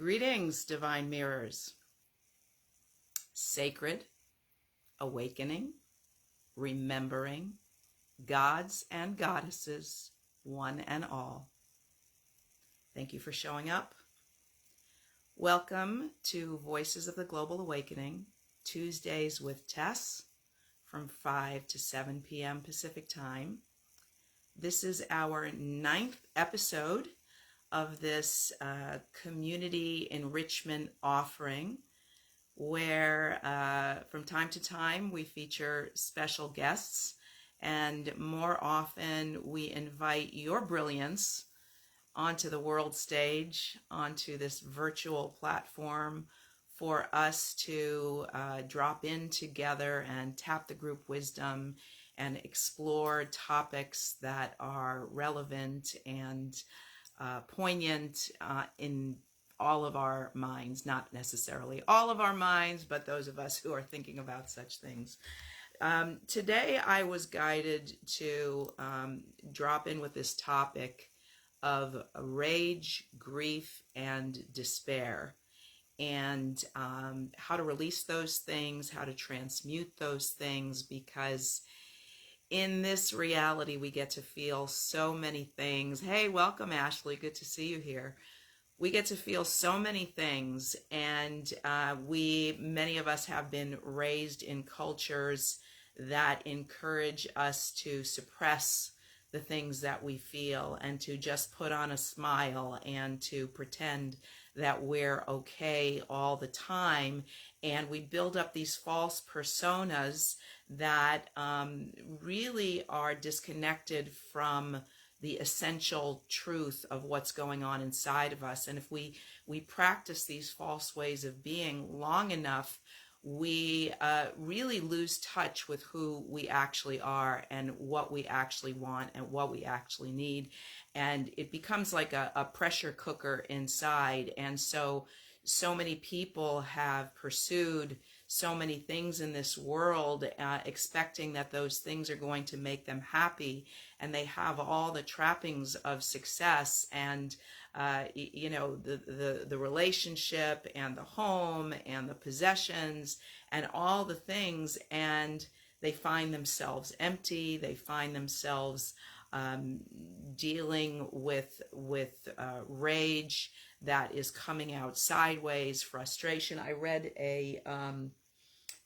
Greetings, divine mirrors. Sacred, awakening, remembering, gods and goddesses, one and all. Thank you for showing up. Welcome to Voices of the Global Awakening, Tuesdays with TES from 5 to 7 p.m. Pacific Time. This is our 9th episode of this community enrichment offering, where from time to time we feature special guests, and more often we invite your brilliance onto the world stage, onto this virtual platform for us to drop in together and tap the group wisdom and explore topics that are relevant and poignant in all of our minds, not necessarily all of our minds, but those of us who are thinking about such things. Today I was guided to drop in with this topic of rage, grief, and despair, and how to release those things, how to transmute those things, because in this reality, we get to feel so many things. Hey, welcome, Ashley. Good to see you here. We get to feel so many things, and many of us have been raised in cultures that encourage us to suppress the things that we feel and to just put on a smile and to pretend that we're okay all the time. And we build up these false personas that really are disconnected from the essential truth of what's going on inside of us. And if we practice these false ways of being long enough, we really lose touch with who we actually are and what we actually want and what we actually need. And it becomes like a pressure cooker inside. And so many people have pursued so many things in this world, expecting that those things are going to make them happy, and they have all the trappings of success and the relationship and the home and the possessions and all the things, and they find themselves empty. They find themselves dealing with rage that is coming out sideways, frustration. I read a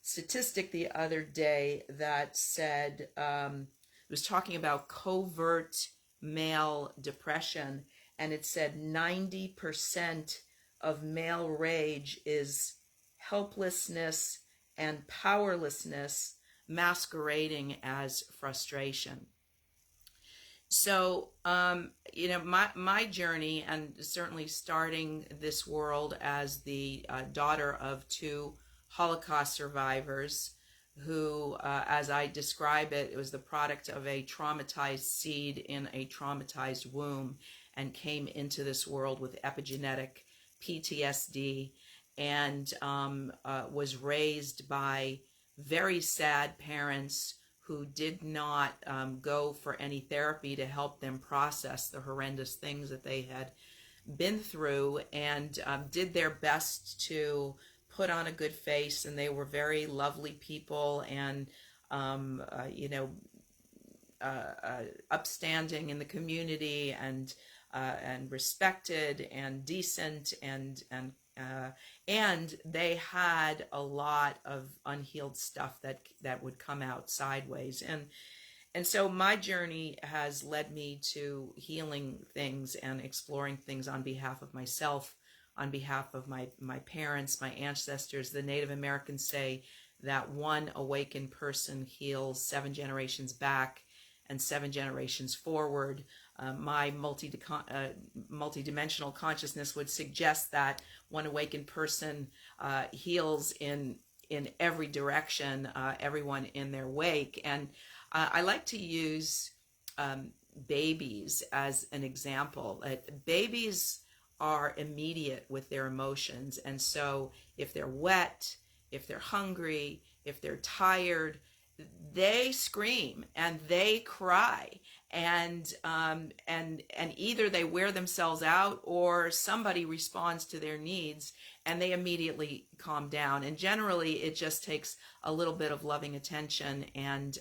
statistic the other day that said, it was talking about covert male depression, and it said 90% of male rage is helplessness and powerlessness masquerading as frustration. So, my journey, and certainly starting this world as the daughter of two Holocaust survivors who, as I describe it, it was the product of a traumatized seed in a traumatized womb, and came into this world with epigenetic PTSD, and was raised by very sad parents who did not go for any therapy to help them process the horrendous things that they had been through, and did their best to put on a good face. And they were very lovely people, and upstanding in the community, and respected and decent, and they had a lot of unhealed stuff that would come out sideways. And so my journey has led me to healing things and exploring things on behalf of myself, on behalf of my parents, my ancestors. The Native Americans say that one awakened person heals 7 generations back and 7 generations forward. My multidimensional consciousness would suggest that one awakened person heals in every direction, everyone in their wake. And I like to use babies as an example. Babies are immediate with their emotions, and so if they're wet, if they're hungry, if they're tired, they scream and they cry, and either they wear themselves out or somebody responds to their needs and they immediately calm down. And generally it just takes a little bit of loving attention, and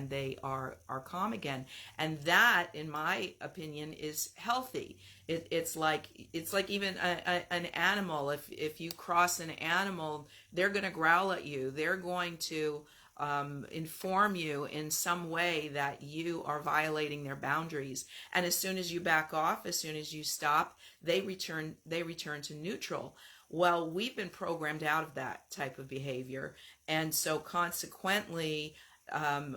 they are calm again. And that, in my opinion, is healthy. It's like even an animal. If you cross an animal, they're going to growl at you. They're going to inform you in some way that you are violating their boundaries. And as soon as you back off, as soon as you stop, they return to neutral. Well, we've been programmed out of that type of behavior, and so consequently,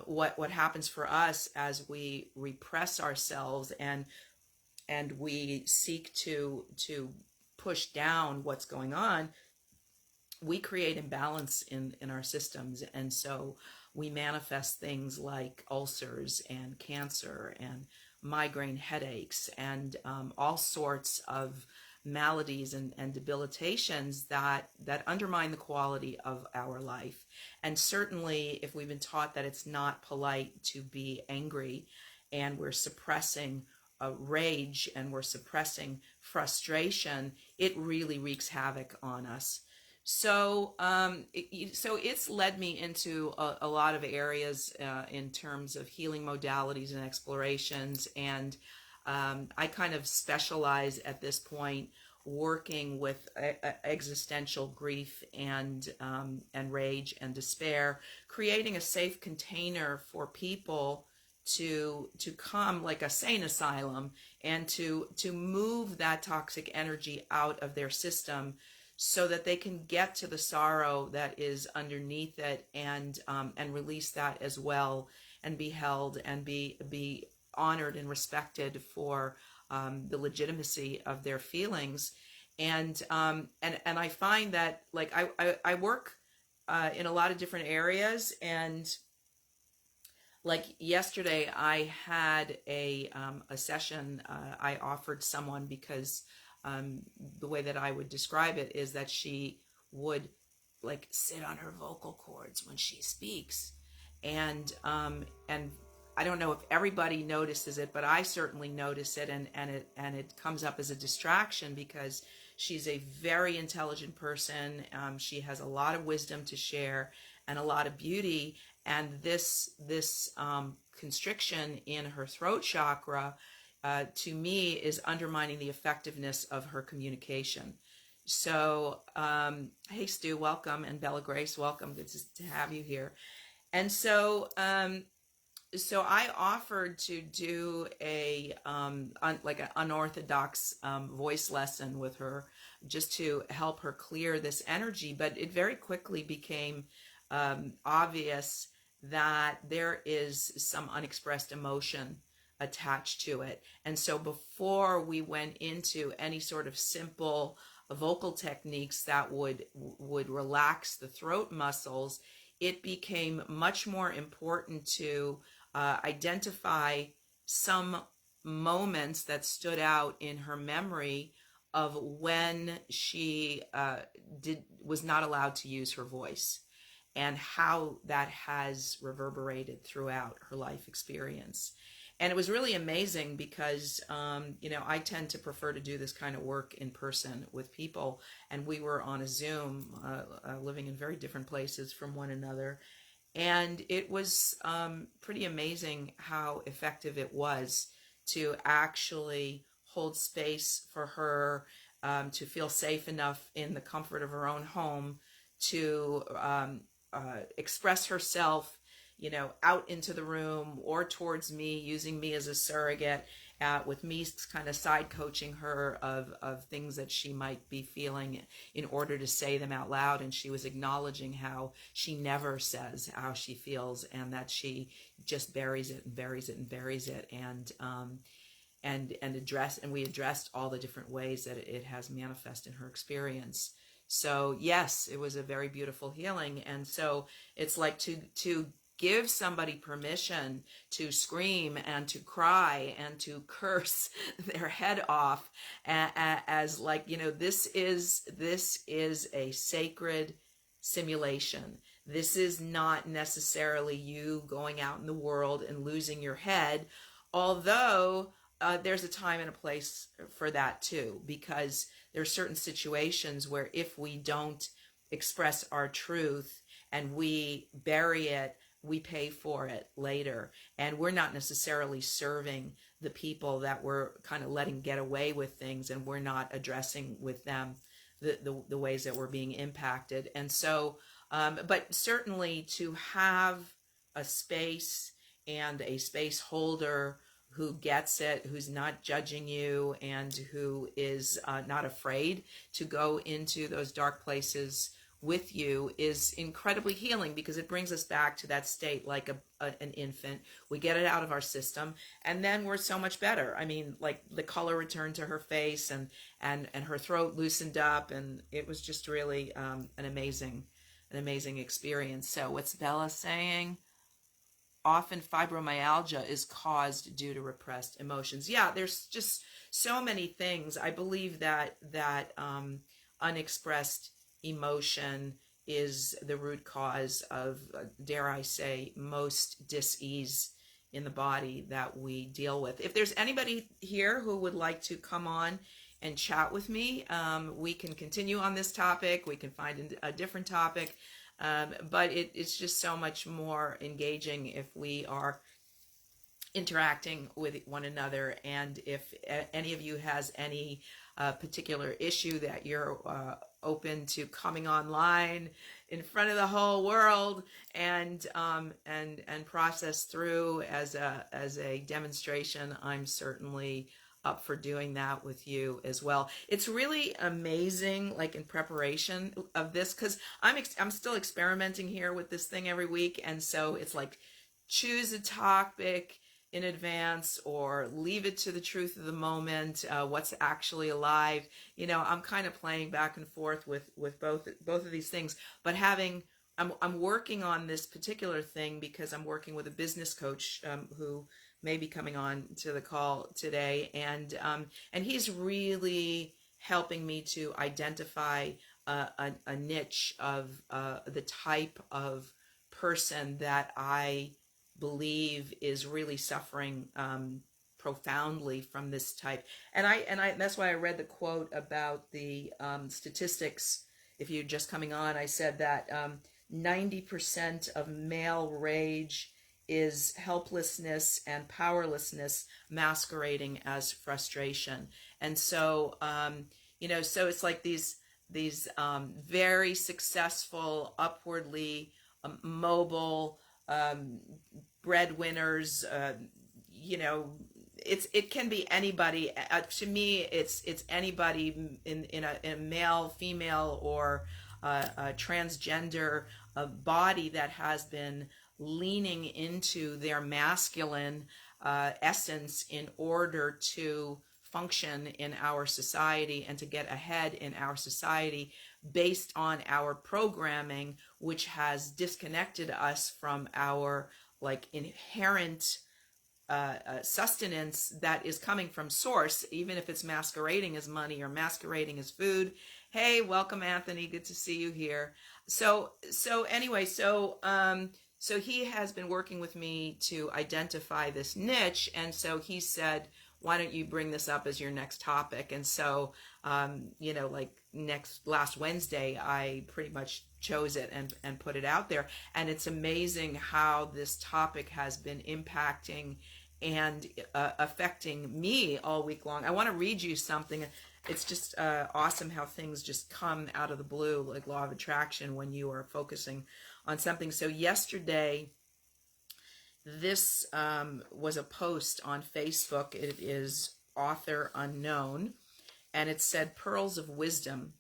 what happens for us as we repress ourselves and we seek to push down what's going on, we create imbalance in our systems. And so we manifest things like ulcers and cancer and migraine headaches and all sorts of maladies and debilitations that undermine the quality of our life. And certainly if we've been taught that it's not polite to be angry, and we're suppressing rage, and we're suppressing frustration, it really wreaks havoc on us. So it's led me into a lot of areas in terms of healing modalities and explorations, and I kind of specialize at this point working with existential grief and rage and despair, creating a safe container for people to come, like a sane asylum, and to move that toxic energy out of their system, so that they can get to the sorrow that is underneath it, and release that as well, and be held and be honored and respected for the legitimacy of their feelings. And I find that, like, I work in a lot of different areas, and like yesterday I had a session I offered someone, because the way that I would describe it is that she would like sit on her vocal cords when she speaks, and I don't know if everybody notices it, but I certainly notice it, and it comes up as a distraction, because she's a very intelligent person. She has a lot of wisdom to share and a lot of beauty, and this constriction in her throat chakra, to me, is undermining the effectiveness of her communication. So, hey Stu, welcome, and Bella Grace, welcome. Good to have you here. And so I offered to do like an unorthodox voice lesson with her, just to help her clear this energy. But it very quickly became obvious that there is some unexpressed emotion attached to it. And so before we went into any sort of simple vocal techniques that would relax the throat muscles, it became much more important to identify some moments that stood out in her memory of when she was not allowed to use her voice, and how that has reverberated throughout her life experience. And it was really amazing, because I tend to prefer to do this kind of work in person with people, and we were on a Zoom, living in very different places from one another. And it was pretty amazing how effective it was to actually hold space for her, to feel safe enough in the comfort of her own home to express herself, out into the room or towards me, using me as a surrogate, with me kind of side coaching her of things that she might be feeling in order to say them out loud. And she was acknowledging how she never says how she feels, and that she just buries it and buries it and buries it. And we addressed all the different ways that it has manifest in her experience. So yes, it was a very beautiful healing. And so it's like to give somebody permission to scream and to cry and to curse their head off, as like, this is a sacred simulation. This is not necessarily you going out in the world and losing your head, Although there's a time and a place for that too, because there are certain situations where if we don't express our truth and we bury it, we pay for it later. And we're not necessarily serving the people that we're kind of letting get away with things, and we're not addressing with them the ways that we're being impacted. And so, but certainly to have a space and a space holder who gets it, who's not judging you, and who is not afraid to go into those dark places with you is incredibly healing, because it brings us back to that state like an infant. We get it out of our system, and then we're so much better. I mean, like the color returned to her face, and her throat loosened up, and it was just really an amazing experience. So what's Bella saying? Often fibromyalgia is caused due to repressed emotions. Yeah, there's just so many things. I believe that unexpressed emotion is the root cause of, dare I say, most dis-ease in the body that we deal with. If there's anybody here who would like to come on and chat with me, we can continue on this topic. We can find a different topic. But it's just so much more engaging if we are interacting with one another. And if any of you has any particular issue that you're open to coming online in front of the whole world and process through as a demonstration, I'm certainly up for doing that with you as well. It's really amazing, like in preparation of this, because I'm still experimenting here with this thing every week, and so it's like choose a topic in advance or leave it to the truth of the moment, what's actually alive. You know, I'm kind of playing back and forth with both of these things, but I'm working on this particular thing because I'm working with a business coach who may be coming on to the call today, and he's really helping me to identify a niche of the type of person that I believe is really suffering profoundly from this type. And I that's why I read the quote about the statistics. If you're just coming on, I said that 90% of male rage is helplessness and powerlessness masquerading as frustration. And so, so it's like these very successful, upwardly mobile breadwinners. It can be anybody. To me, it's anybody in a male, female, or a transgender body that has been leaning into their masculine essence in order to function in our society and to get ahead in our society based on our programming, which has disconnected us from our like inherent sustenance that is coming from source, even if it's masquerading as money or masquerading as food. Hey, welcome, Anthony. Good to see you here. So he has been working with me to identify this niche, and so he said, why don't you bring this up as your next topic? And so, like last Wednesday, I pretty much chose it and put it out there. And it's amazing how this topic has been impacting and affecting me all week long. I want to read you something. It's just awesome how things just come out of the blue, like law of attraction, when you are focusing on something. So yesterday, this was a post on Facebook. It is author unknown, and it said, Pearls of Wisdom.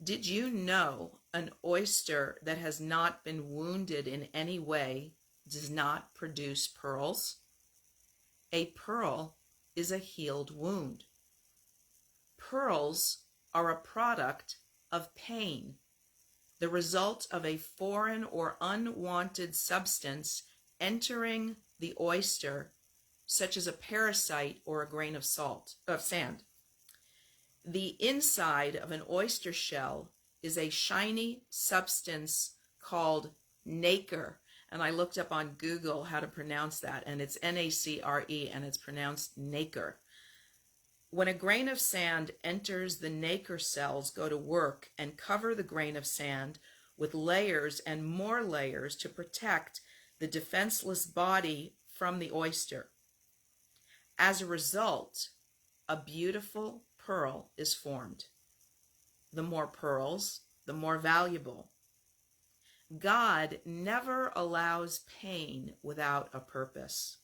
Did you know an oyster that has not been wounded in any way does not produce pearls? A pearl is a healed wound. Pearls are a product of pain, the result of a foreign or unwanted substance entering the oyster, such as a parasite or a grain of sand. The inside of an oyster shell is a shiny substance called nacre. and I looked up on Google how to pronounce that, and it's Nacre, and it's pronounced nacre. When a grain of sand enters the nacre cells, go to work and cover the grain of sand with layers and more layers to protect the defenseless body from the oyster. As a result, a beautiful pearl is formed. The more pearls, the more valuable. God never allows pain without a purpose.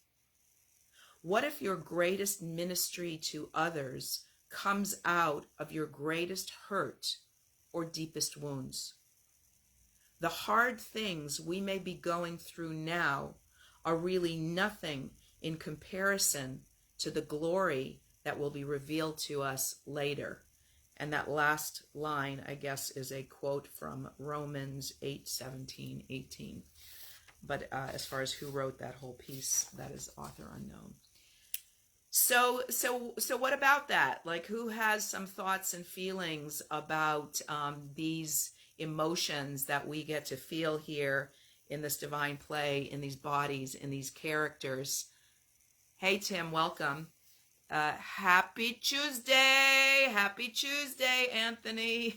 What if your greatest ministry to others comes out of your greatest hurt or deepest wounds? The hard things we may be going through now are really nothing in comparison to the glory that will be revealed to us later. And that last line, I guess, is a quote from Romans 8:17, 18. But as far as who wrote that whole piece, that is author unknown. So what about that? Like, who has some thoughts and feelings about these emotions that we get to feel here in this divine play, in these bodies, in these characters? Hey, Tim, welcome. Happy Tuesday, Anthony.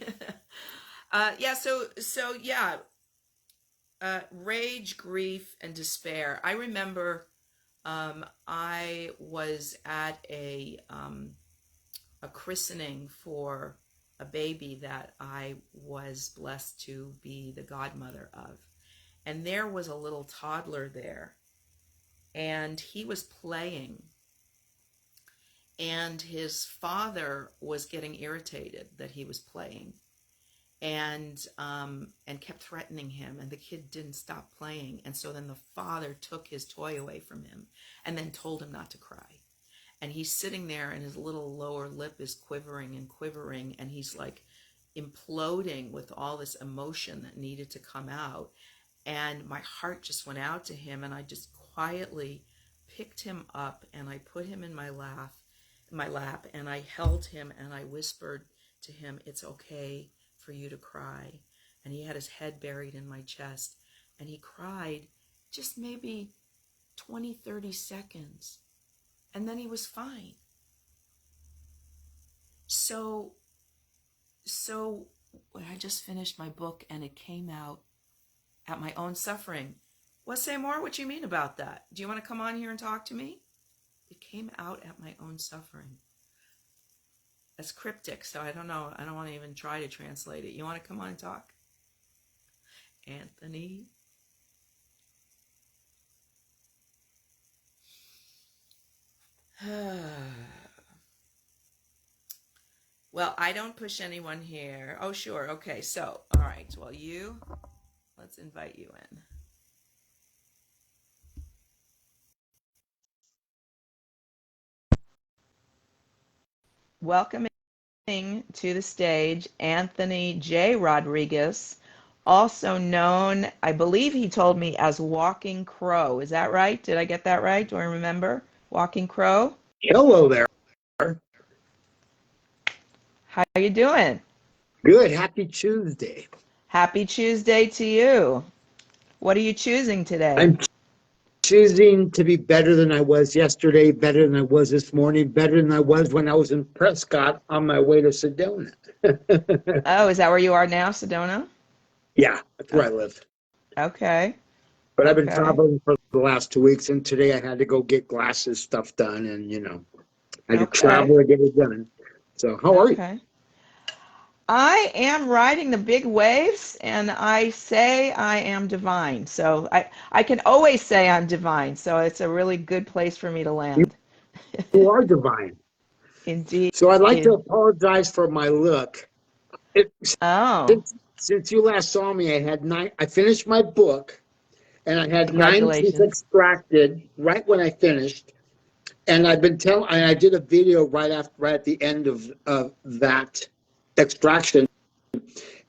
Rage, grief, and despair. I remember I was at a christening for a baby that I was blessed to be the godmother of. And there was a little toddler there, and he was playing. And his father was getting irritated that he was playing, and kept threatening him, and the kid didn't stop playing. And so then the father took his toy away from him and then told him not to cry. And he's sitting there, and his little lower lip is quivering and quivering, and he's like imploding with all this emotion that needed to come out. And my heart just went out to him, and I just quietly picked him up, and I put him in my lap, and I held him, and I whispered to him, "It's okay for you to cry." And he had his head buried in my chest, and he cried just maybe 20, 30 seconds, and then he was fine. So when I just finished my book, and it came out at my own suffering. Well, say more. What you mean about that? Do you want to come on here and talk to me? It came out at my own suffering. That's cryptic, so I don't know. I don't want to even try to translate it. You want to come on and talk? Anthony? Well, I don't push anyone here. Oh, sure. Okay, so, all right. Well, let's invite you in. Welcoming to the stage Anthony J. Rodriguez, also known, I believe he told me, as Walking Crow. Is that right? Did I get that right? Do I remember? Walking Crow? Hello there. How you doing? Good. Happy Tuesday. Happy Tuesday to you. What are you choosing today? I'm choosing to be better than I was yesterday, better than I was this morning, better than I was when I was in Prescott on my way to Sedona. Oh, is that where you are now, Sedona? Yeah, that's where I live. Okay. But I've been traveling for the last 2 weeks, and today I had to go get glasses stuff done, and, I had to travel to get it done. So how are you? I am riding the big waves, and I say I am divine. So I can always say I'm divine. So it's a really good place for me to land. You are divine. Indeed. So I'd like to apologize for my look. Since you last saw me, I finished my book, and I had 9 teeth extracted right when I finished. And I did a video right at the end of that extraction.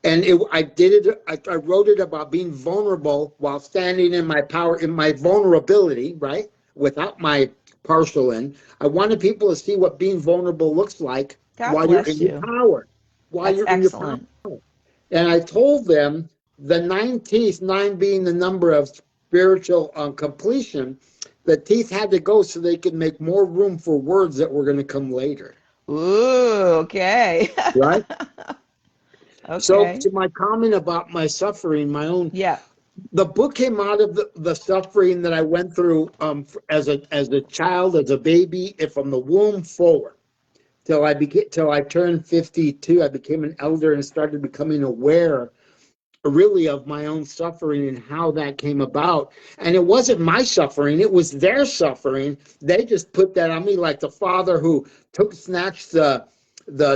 And I wrote it about being vulnerable while standing in my power, in my vulnerability, right? Without my partial in. I wanted people to see what being vulnerable looks like while you're in your power. And I told them the 9 teeth, 9 being the number of spiritual completion, the teeth had to go so they could make more room for words that were going to come later. Ooh, okay. Right? So Okay. to my comment about my suffering, my own, Yeah. the book came out of the suffering that I went through as a child, as a baby, from the womb forward till I turned 52. I became an elder and started becoming aware really of my own suffering and how that came about. And it wasn't my suffering, it was their suffering. They just put that on me, like the father who snatched the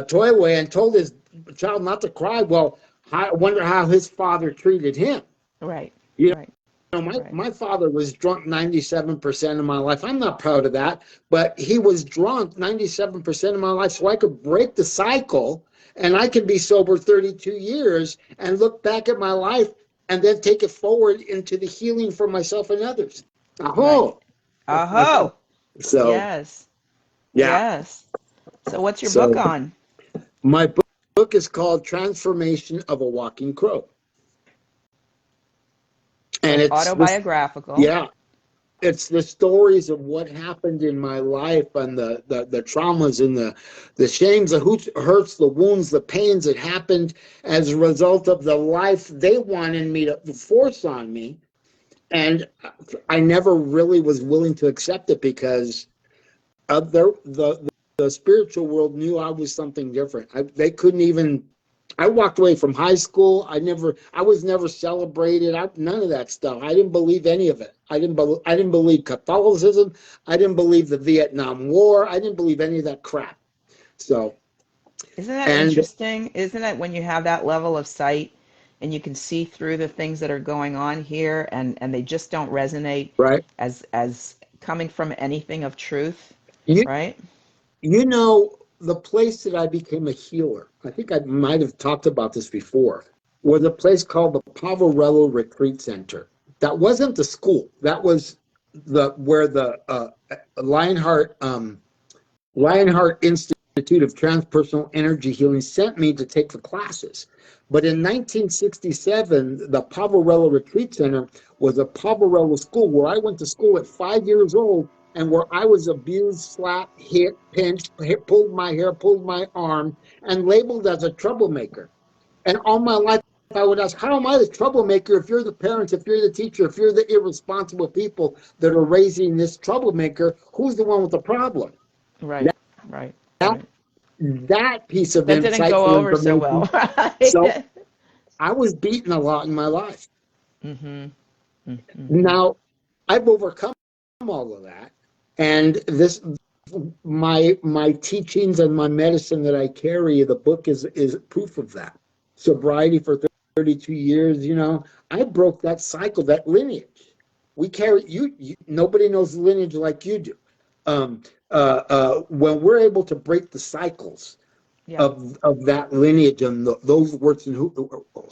toy away and told his child not to cry. Well, I wonder how his father treated him. Right. You Right. know, Right. my father was drunk 97% of my life. I'm not proud of that, but he was drunk 97% of my life so I could break the cycle and I could be sober 32 years and look back at my life and then take it forward into the healing for myself and others. Right. Oh, Oh, so yes. yeah. Yes. So what's your book So on? my book is called Transformation of a Walking Crow. So And it's it's this, autobiographical. yeah, it's the stories of what happened in my life and the traumas and the shames, the hurts, the wounds, the pains that happened as a result of the life they wanted me to force on me. And I never really was willing to accept it because of the spiritual world knew I was something different. They couldn't even. I walked away from high school. I was never celebrated. None of that stuff. I didn't believe any of it. I didn't believe Catholicism. I didn't believe the Vietnam War. I didn't believe any of that crap. So, Isn't that and interesting? Isn't it when you have that level of sight and you can see through the things that are going on here and they just don't resonate right, as coming from anything of truth, you right? you know the place that I became a healer. I think I might have talked about this before. Was a place called the Poverello Retreat Center. That wasn't the school. That was the where the Lionheart Lionheart Institute of Transpersonal Energy Healing sent me to take the classes. But in 1967, the Poverello Retreat Center was a Poverello school where I went to school at 5 years old and where I was abused, slapped, hit, pinched, pulled my hair, pulled my arm, and labeled as a troublemaker. And all my life, I would ask, how am I the troublemaker if you're the parents, if you're the teacher, if you're the irresponsible people that are raising this troublemaker? Who's the one with the problem? Right, right, That, right. that piece of That didn't go insightful over so information. well, So right? I was beaten a lot in my life. Mm-hmm. Mm-hmm. Now I've overcome all of that. And this my teachings and my medicine that I carry, the book is proof of that. Sobriety for 32 years, I broke that cycle, that lineage. We carry nobody knows the lineage like you do. When we're able to break the cycles Yeah. of that lineage and those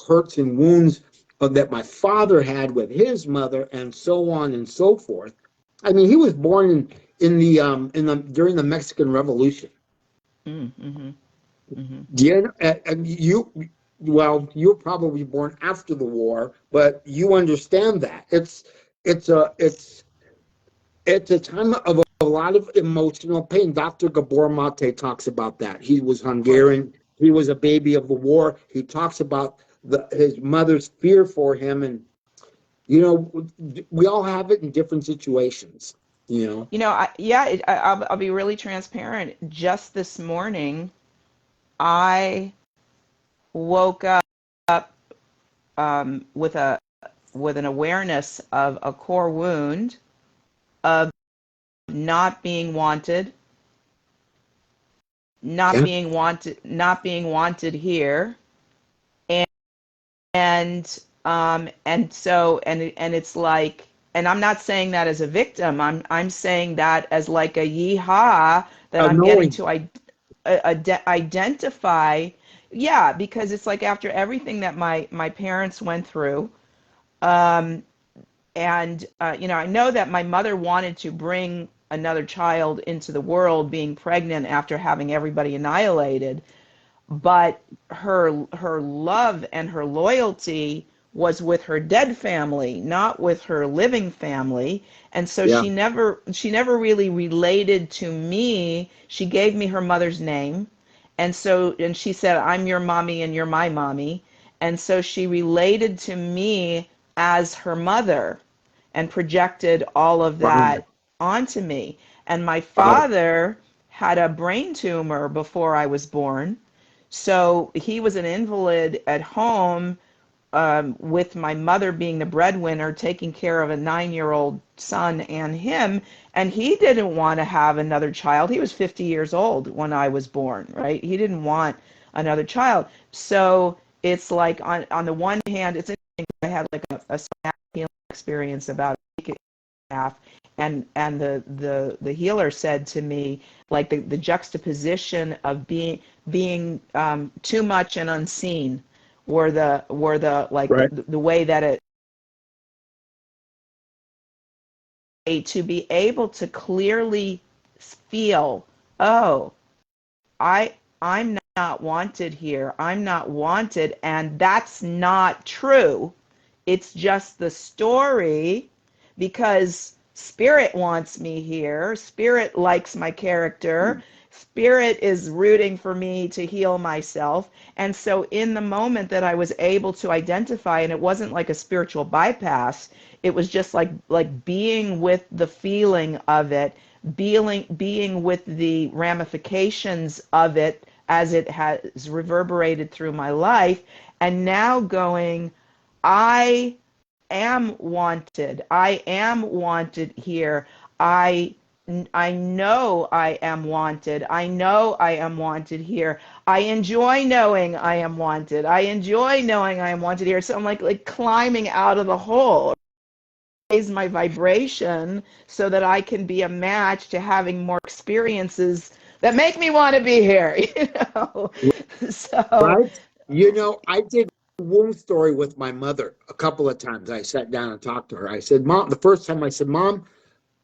hurts and wounds that my father had with his mother and so on and so forth. I mean, he was born in the during the Mexican Revolution. Mm-hmm. Mm-hmm. Yeah, and well, you were probably born after the war, but you understand that it's a it's it's a time of a lot of emotional pain. Dr. Gabor Mate talks about that. He was Of course. Hungarian. He was a baby of the war. He talks about his mother's fear for him, and we all have it in different situations. You know, I'll be really transparent. Just this morning, I woke up with an awareness of a core wound of not being wanted, yeah, not being wanted here, and and it's like, and I'm not saying that as a victim. I'm saying that as like a yeehaw that I'm getting knowing, to identify. Yeah, because it's like after everything that my parents went through, um, and I know that my mother wanted to bring another child into the world, being pregnant after having everybody annihilated, but her love and her loyalty was with her dead family, not with her living family. And so Yeah. she never really related to me. She gave me her mother's name. And she said, I'm your mommy and you're my mommy. And so she related to me as her mother and projected all of Wow. that onto me. And my Wow. father had a brain tumor before I was born. So he was an invalid at home, with my mother being the breadwinner, taking care of a 9-year-old son and him. And he didn't want to have another child. He was 50 years old when I was born, right? He didn't want another child. So it's like on the one hand, it's interesting. I had like a healing experience about a week and a half, and the healer said to me, like the juxtaposition of being too much and unseen were the like Right. the way that to be able to clearly feel, oh, I I'm not wanted here. I'm not wanted, and that's not true. It's just the story, because Spirit wants me here. Spirit likes my character. Spirit is rooting for me to heal myself. And so in the moment that I was able to identify, and it wasn't like a spiritual bypass, it was just like being with the feeling of it, being with the ramifications of it as it has reverberated through my life, and now going, I am wanted. I am wanted here. I I know I am wanted. I know I am wanted here. I enjoy knowing I am wanted. I enjoy knowing I am wanted here. So I'm like climbing out of the hole, raise my vibration so that I can be a match to having more experiences that make me want to be here, So, Right? I did a womb story with my mother a couple of times. I sat down and talked to her. I said, Mom, the first time I said, Mom,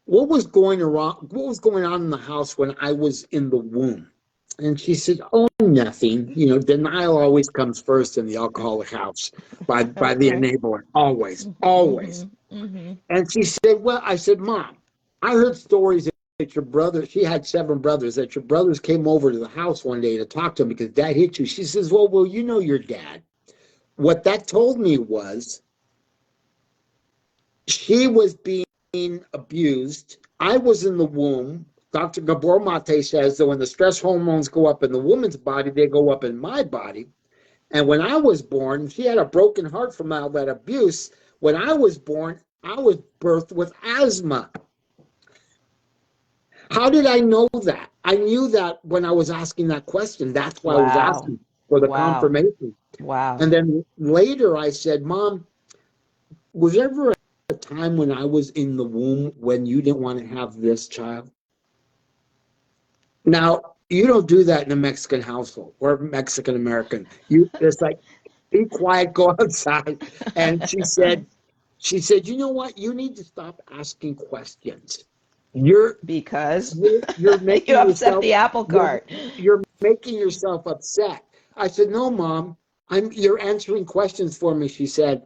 what was going on in the house when I was in the womb? And she said, oh, nothing. Denial always comes first in the alcoholic house by the okay. enabler. Always, always. Mhm. Mhm. And she said, well, I said, Mom, I heard stories that your brother, she had 7 brothers, that your brothers came over to the house one day to talk to him because dad hit you. She says, well, you know your dad. What that told me was she was being abused. I was in the womb. Dr. Gabor Mate says that when the stress hormones go up in the woman's body, they go up in my body. And when I was born, she had a broken heart from all that abuse. When I was born, I was birthed with asthma. How did I know that? I knew that when I was asking that question. That's why I was Wow. asking for the Wow. confirmation. Wow. And then later I said, Mom, was there ever a time when I was in the womb when you didn't want to have this child? Now, you don't do that in a Mexican household or Mexican American. You just like, be quiet, go outside. And she said, you know what? You need to stop asking questions. You're Because you're you making upset yourself the apple you're cart. you're making yourself upset. I said, no, Mom, you're answering questions for me. She said,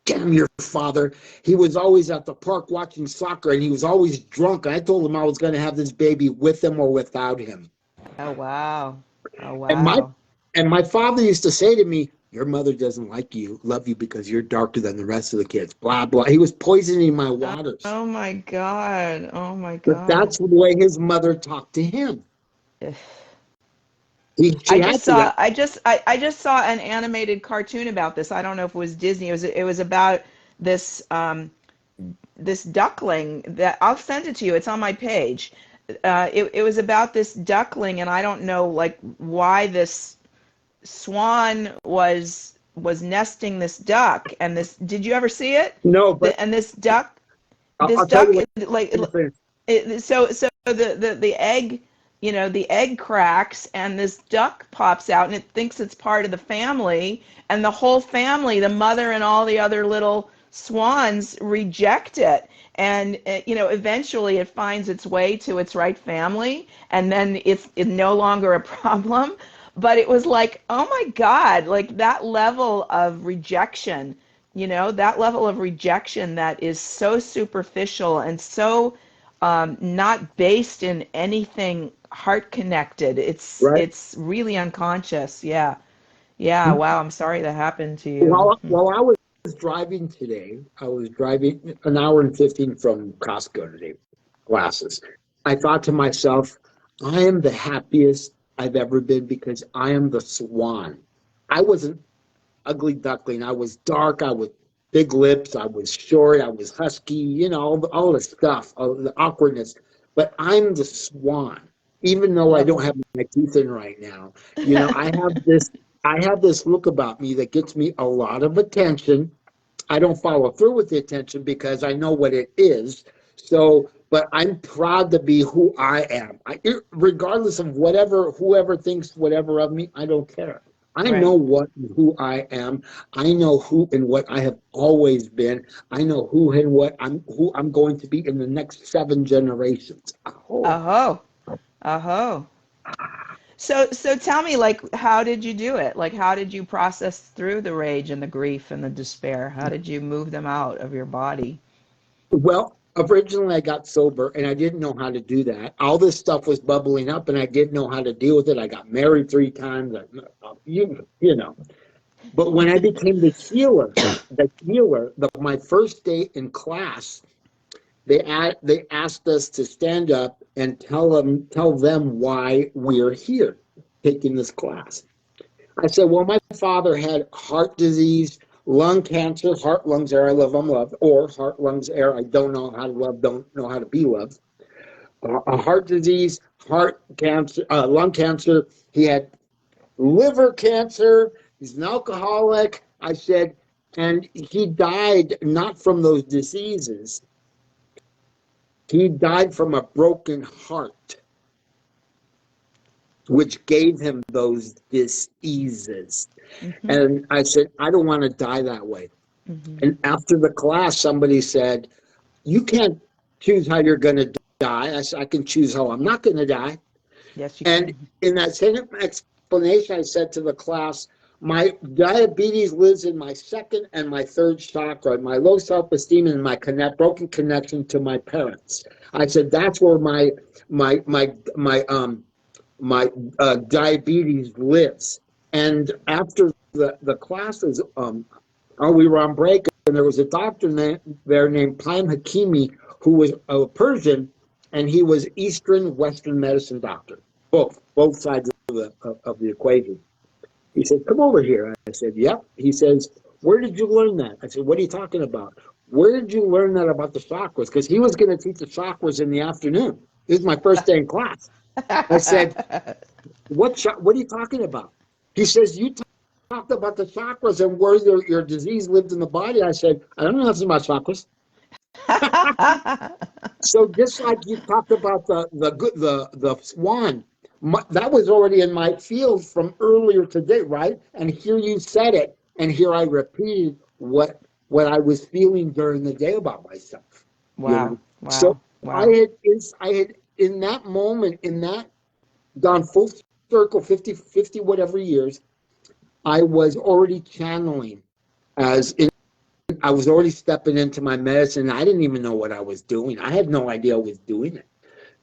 damn your father. He was always at the park watching soccer and he was always drunk. And I told him I was going to have this baby with him or without him. Oh wow. Oh And my wow. and my father used to say to me, your mother doesn't love you because you're darker than the rest of the kids. Blah blah. He was poisoning my waters. Oh my God. Oh my But God. that's the way his mother talked to him. She had to. That I just saw an animated cartoon about this. I don't know if it was Disney. It was about this this duckling that I'll send it to you. It's on my page. It was about this duckling, and I don't know like why this swan was nesting this duck. And this, did you ever see it? No, but And I'll this tell you duck what. like so the egg, the egg cracks and this duck pops out and it thinks it's part of the family, and the whole family, the mother and all the other little swans, reject it. And eventually it finds its way to its right family, and then it's no longer a problem. But it was like, oh my God, like that level of rejection You know, that level of rejection that is so superficial and so not based in anything heart connected. right? It's really unconscious. Yeah. Yeah. Wow. I'm sorry that happened to you. While I was driving today, I was driving an hour and 15 from Costco today, glasses. I thought to myself, I am the happiest I've ever been because I am the swan. I wasn't ugly duckling. I was dark. I was big lips. I was short. I was husky, you know, all the stuff, all the awkwardness. But I'm the swan, even though I don't Lovely. have my teeth in right now. You know, I have this look about me that gets me a lot of attention. I don't follow through with the attention because I know what it is. So, but I'm proud to be who I am. Regardless of whatever, whoever thinks whatever of me, I don't care. I know Right. what and who I am. I know who and what I have always been. I know who I'm going to be in the next 7 generations. Oh, Oh. Oh. So tell me, like, how did you do it? Like, how did you process through the rage and the grief and the despair? How did you move them out of your body? well, originally I got sober and I didn't know how to do that. All this stuff was bubbling up and I didn't know how to deal with it. I got married 3 times, you know. But when I became my first day in class, they asked us to stand up and tell them why we're here taking this class. I said, well, my father had heart disease, lung cancer, heart, lungs, air, I love, I'm loved, or heart, lungs, air, I don't know how to love, don't know how to be loved. A heart disease, heart cancer, lung cancer. He had liver cancer. He's an alcoholic. I said, and he died not from those diseases. He died from a broken heart, which gave him those diseases. Hmm. And I said, I don't want to die that way. Hmm. And after the class, somebody said, you can't choose how you're going to die. I said, I can choose how I'm not going to die. Yes, you And can. in that same explanation, I said to the class, my diabetes lives in my second and my third chakra, my low self-esteem and my broken connection to my parents. I said that's where my my my um my diabetes lives. And after the classes, we were on break, and there was a doctor there named Paim Hakimi who was a Persian, and he was Eastern Western medicine doctor, both sides of the equation. He said, "Come over here." I said, "Yep." He says, "Where did you learn that?" I said, "What are you talking about? Where did you learn that about the chakras?" Because he was going to teach the chakras in the afternoon. This is my first day in class. I said, what are you talking about? He says, you talked about the chakras and where your disease lived in the body. I said, I don't know nothing about chakras. So just like you talked about the swan, that was already in my field from earlier today, right? And here you said it, and here I repeated what I was feeling during the day about myself. You Wow. know, so Wow. I Wow. had in that moment, in that gone full circle 50 whatever years, I was already channeling as in, I was already stepping into my medicine. I didn't even know what I was doing. I had no idea I was doing it,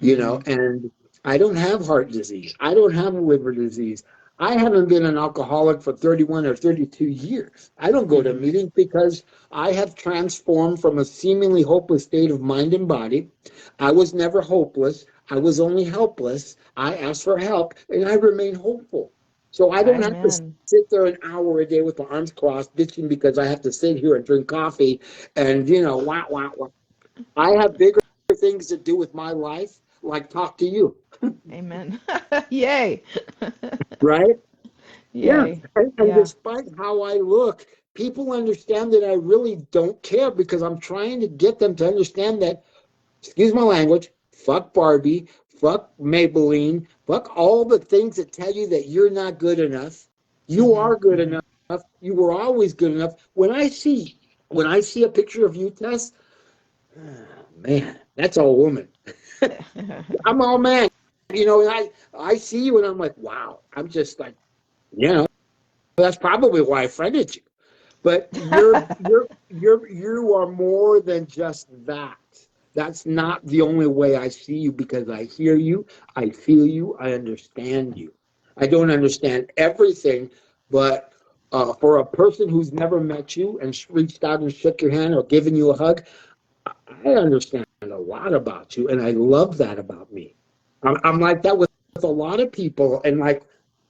Hmm. and I don't have heart disease. I don't have liver disease. I haven't been an alcoholic for 31 or 32 years. I don't go to Hmm. meetings because I have transformed from a seemingly hopeless state of mind and body. I was never hopeless. I was only helpless. I asked for help and I remain hopeful. So I don't have to Amen. sit there an hour a day with my arms crossed, bitching because I have to sit here and drink coffee and, wah, wah, wah. I have bigger things to do with my life, like talk to you, Amen. Yay. right? Yeah. Yay. And Yeah. despite how I look, people understand that I really don't care because I'm trying to get them to understand that, excuse my language, fuck Barbie, fuck Maybelline, fuck all the things that tell you that you're not good enough. You Hmm. are good Hmm. enough. You were always good enough. When I see a picture of you, Tess, man, that's all woman. I'm all man. And I see you and I'm like, wow. I'm just like, that's probably why I friended you. But you are more than just that. That's not the only way I see you, because I hear you, I feel you, I understand you. I don't understand everything, but for a person who's never met you and reached out and shook your hand or given you a hug, I understand a lot about you, and I love that about me. I'm like that with a lot of people, and like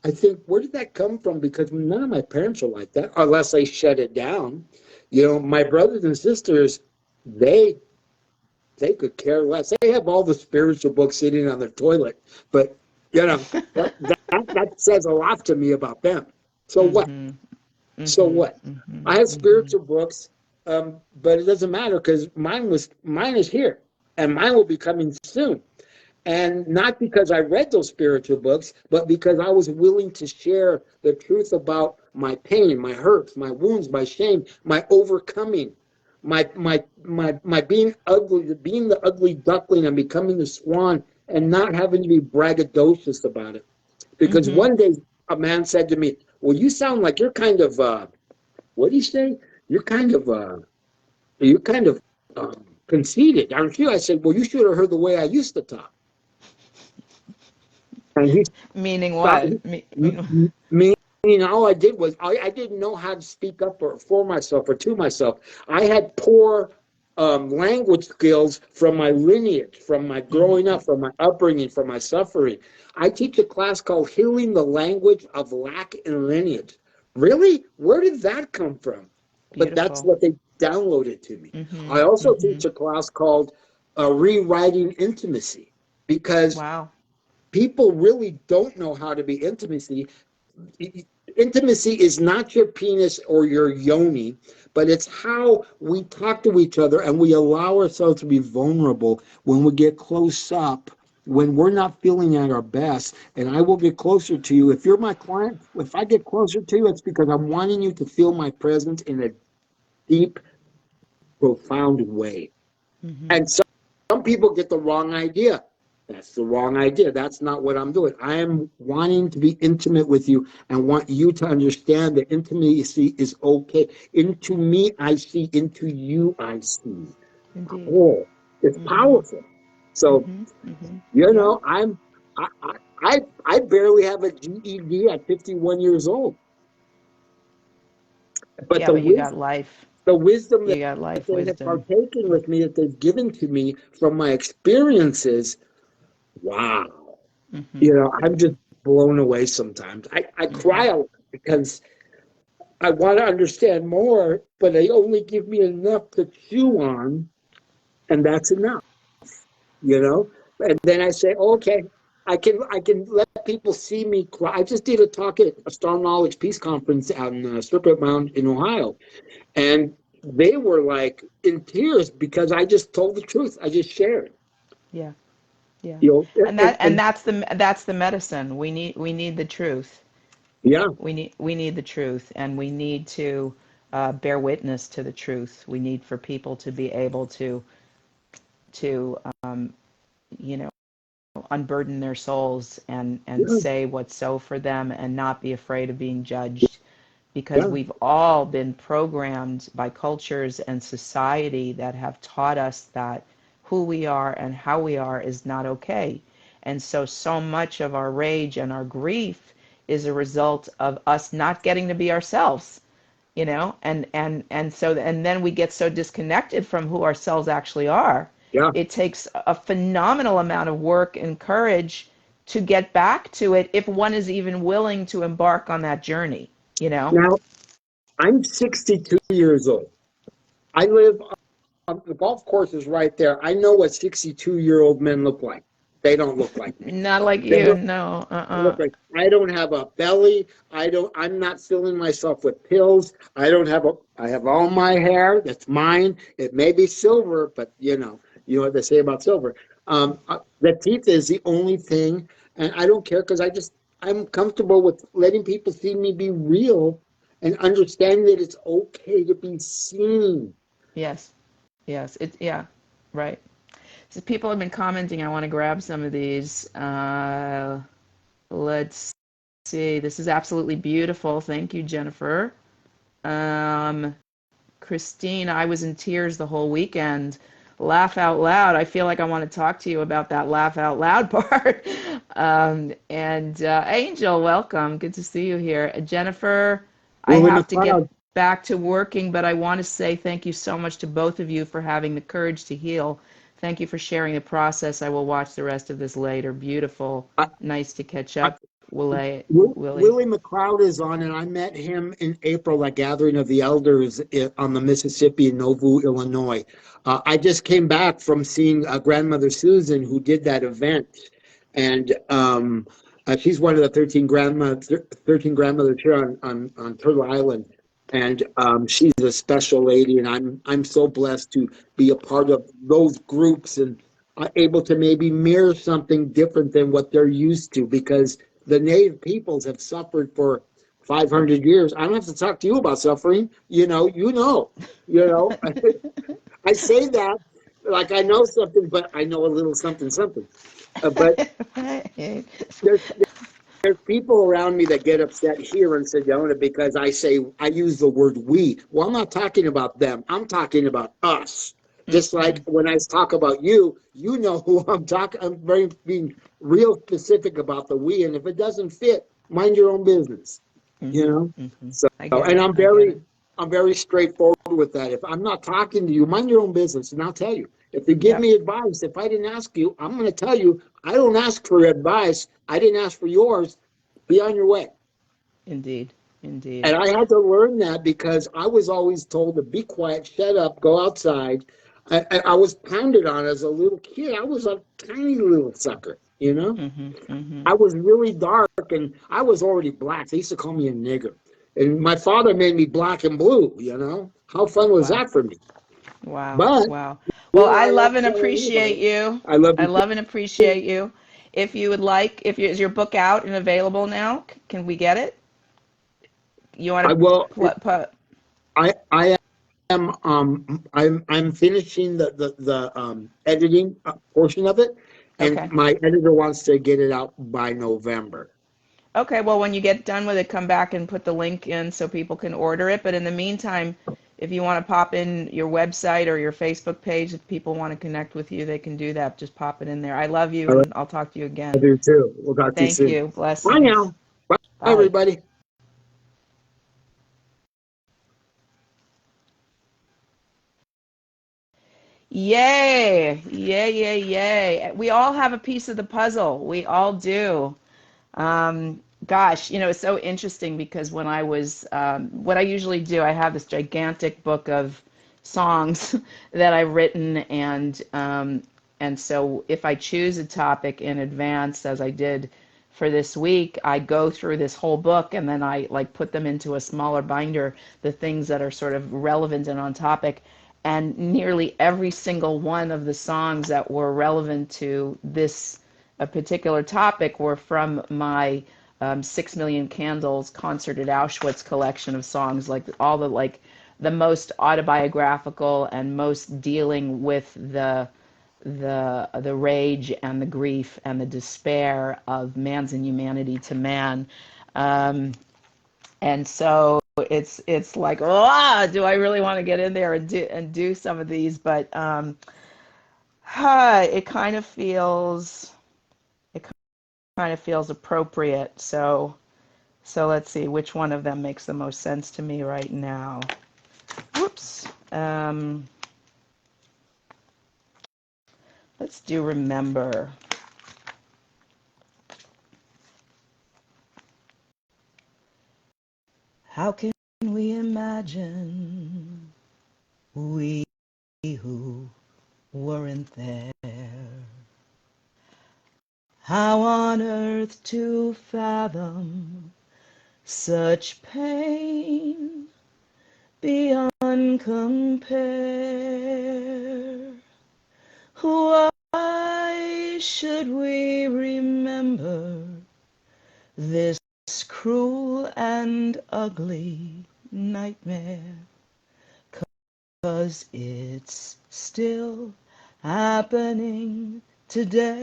I think, where did that come from? Because none of my parents are like that, unless they shut it down. You know, my brothers and sisters, they they could care less. They have all the spiritual books sitting on their toilet, but you know that says a lot to me about them. So what? Mm-hmm. So Mm-hmm. what? Mm-hmm. I have Mm-hmm. spiritual books, but it doesn't matter because mine is here, and mine will be coming soon. And not because I read those spiritual books, but because I was willing to share the truth about my pain, my hurts, my wounds, my shame, my overcoming, my being ugly, being the ugly duckling and becoming the swan, and not having to be braggadocious about it. Because Mm-hmm. one day a man said to me, "Well, you sound like you're kind of what do you say? You're kind of you're kind of conceited, aren't you?" I said, "Well, you should have heard the way I used to talk." And he Meaning Uh, what? meaning all I did was I didn't know how to speak up for myself or to myself. I had poor language skills from my lineage, from my growing Mm-hmm. up, from my upbringing, from my suffering. I teach a class called Healing the Language of Lack and Lineage. Really? Where did that come from? But that's Beautiful. what they downloaded to me. Mm-hmm. I also Mm-hmm. teach a class called Rewriting Intimacy, because Wow. people really don't know how to be intimacy. Intimacy is not your penis or your yoni, but it's how we talk to each other and we allow ourselves to be vulnerable when we get close up, when we're not feeling at our best. And I will get closer to you. If you're my client, if I get closer to you, it's because I'm wanting you to feel my presence in a deep, profound way. Mm-hmm. And some people get the wrong idea. That's the wrong idea. That's not what I'm doing. I am wanting to be intimate with you and want you to understand that intimacy is okay. Into me, I see. Into you, I see. Indeed. Oh, it's Mm-hmm. powerful. So, Mm-hmm. Mm-hmm. you Yeah. know, I, I, I barely have a GED at 51 years old, but Yeah, but you got life. the wisdom You that got life they have wisdom. partaken with me, that they've given to me from my experiences, wow. Mm-hmm. You know, I'm Mm-hmm. just blown away sometimes. I Mm-hmm. cry a lot because I want to understand more, but they only give me enough to chew on, and that's enough, you know? And then I say, okay, I can let people see me cry. I just did a talk at a Star Knowledge Peace Conference out in Serpent Mound in Ohio, and they were like in tears because I just told the truth. I just shared, Yeah. Yeah. you know, And that's the medicine. We need the truth. yeah, We need the truth, and we need to bear witness to the truth. We need for people to be able to you know unburden their souls and yeah, say what's so for them and not be afraid of being judged, because yeah, we've all been programmed by cultures and society that have taught us that who we are and how we are is not okay. And so much of our rage and our grief is a result of us not getting to be ourselves, and then we get so disconnected from who ourselves actually are. yeah. It takes a phenomenal amount of work and courage to get back to it, if one is even willing to embark on that journey. Now, I'm 62 years old. I live the golf course is right there. I know what 62-year-old men look like. They don't look like me. Not like They you, don't no. look like. I don't have a belly. I'm not filling myself with pills. I have all my hair. That's mine. It may be silver, but you know what they say about silver. The teeth is the only thing, and I don't care because I'm comfortable with letting people see me be real and understanding that it's okay to be seen. Yes, yes, yeah, right. So people have been commenting. I want to grab some of these. Let's see. This is absolutely beautiful. Thank you, Jennifer. Christine, I was in tears the whole weekend. Laugh out loud. I feel like I want to talk to you about that laugh out loud part. And Angel, welcome. Good to see you here. Jennifer, I Willie have to get McLeod. back to working, but I want to say thank you so much to both of you for having the courage to heal. Thank you for sharing the process. I will watch the rest of this later. Beautiful. I, Nice to catch I, up, Willie. Willie McLeod is on, and I met him in April at Gathering of the Elders on the Mississippi in Nauvoo, Illinois. I just came back from seeing Grandmother Susan, who did that event, and she's one of the 13 grandmothers here on Turtle Island, and she's a special lady, and I'm so blessed to be a part of those groups and able to maybe mirror something different than what they're used to, because the native peoples have suffered for 500 years. I don't have to talk to you about suffering. You know. I say that like I know something, but I know a little something, something. But there's there's people around me that get upset here in Sedona because I use the word we. Well, I'm not talking about them. I'm talking about us. Just like when I talk about you, you know who I'm talking. I'm being real specific about the we, and if it doesn't fit, mind your own business. You know. So, I get and it. I get it. I'm very straightforward with that. If I'm not talking to you, mind your own business, and I'll tell you. If you give Yep. me advice, if I didn't ask you, I'm going to tell you. I don't ask for advice. I didn't ask for yours. Be on your way. Indeed. Indeed. And I had to learn that because I was always told to be quiet, shut up, go outside. I was pounded on as a little kid. I was a tiny little sucker, you know? I was really dark and I was already black. They used to call me a nigger. And my father made me black and blue, you know? How fun was Wow. that for me? Wow. But, Wow. Well, I I love won't and tell appreciate anybody. you. I love I you love and appreciate you. If you would like, is your book out and available now? Can we get it? You want I to will. put I am I'm finishing the editing portion of it, and okay. my editor wants to get it out by November. Okay, well, when you get done with it, come back and put the link in so people can order it. But in the meantime, if you want to pop in your website or your Facebook page, if people want to connect with you, they can do that. Just pop it in there. I love you, All right, and I'll talk to you I again. do too. We'll talk to you Thank soon. you. Bye Blessings. now. Bye, Bye. everybody. Yay! Yay, yay, yay. We all have a piece of the puzzle. We all do. Gosh, it's so interesting because when I was, what I usually do, I have this gigantic book of songs that I've written, and so if I choose a topic in advance, as I did for this week, I go through this whole book and then I like put them into a smaller binder, the things that are sort of relevant and on topic. And nearly every single one of the songs that were relevant to this a particular topic were from my 6 Million Candles concert at Auschwitz collection of songs, like all the most autobiographical and most dealing with the rage and the grief and the despair of man's inhumanity to man. And so it's like, do I really want to get in there and do some of these? But it kind of feels appropriate. So let's see which one of them makes the most sense to me right now. Whoops. Let's do remember. How can we imagine we who weren't there? How on earth to fathom such pain beyond compare? Why should we remember this cruel and ugly nightmare? 'Cause it's still happening today.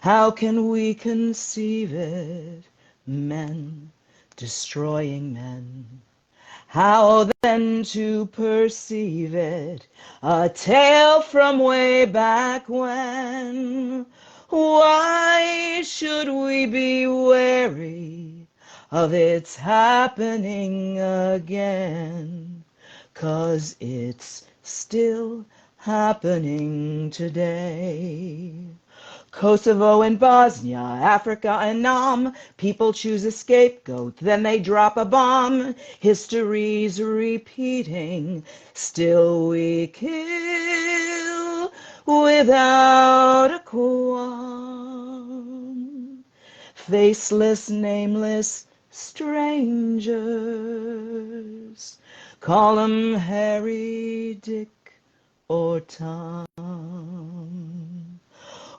How can we conceive it? Men destroying men. How then to perceive it? A tale from way back when. Why should we be wary of its happening again? 'Cause it's still happening today. Kosovo and Bosnia, Africa and Nam, people choose a scapegoat, then they drop a bomb. History's repeating, still we kill without a qualm. Faceless, nameless strangers, call 'em Harry, Dick, or Tom.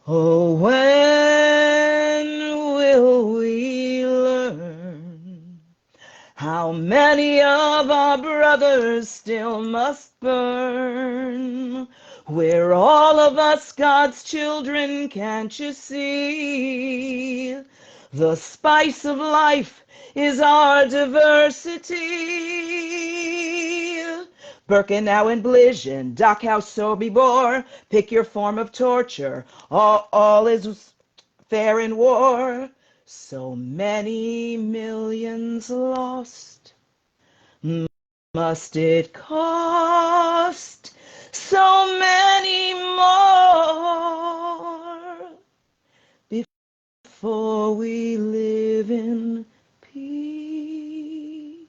Oh, when will we learn how many of our brothers still must burn? We're all of us God's children, can't you see? The spice of life is our diversity. Birkenau and Blishen, Dachau, Sobibor, pick your form of torture. All is fair in war. So many millions lost. Must it cost so many more before we live in peace?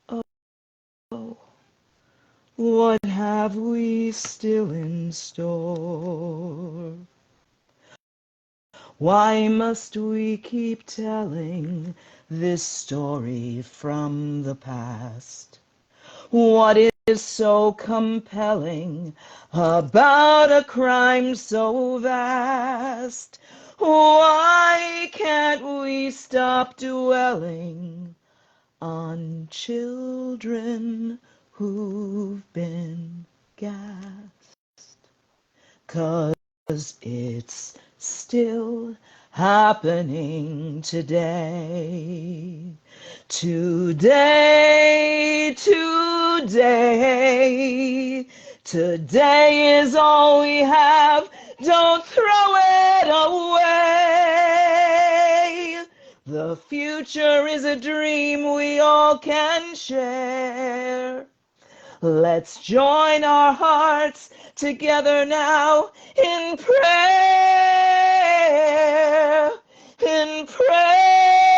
Oh, what have we still in store? Why must we keep telling this story from the past? What is so compelling about a crime so vast? Why can't we stop dwelling on children who've been gassed? 'Cause it's still happening today. Today, today, today is all we have. Don't throw it away. The future is a dream we all can share. Let's join our hearts together now in prayer, in prayer,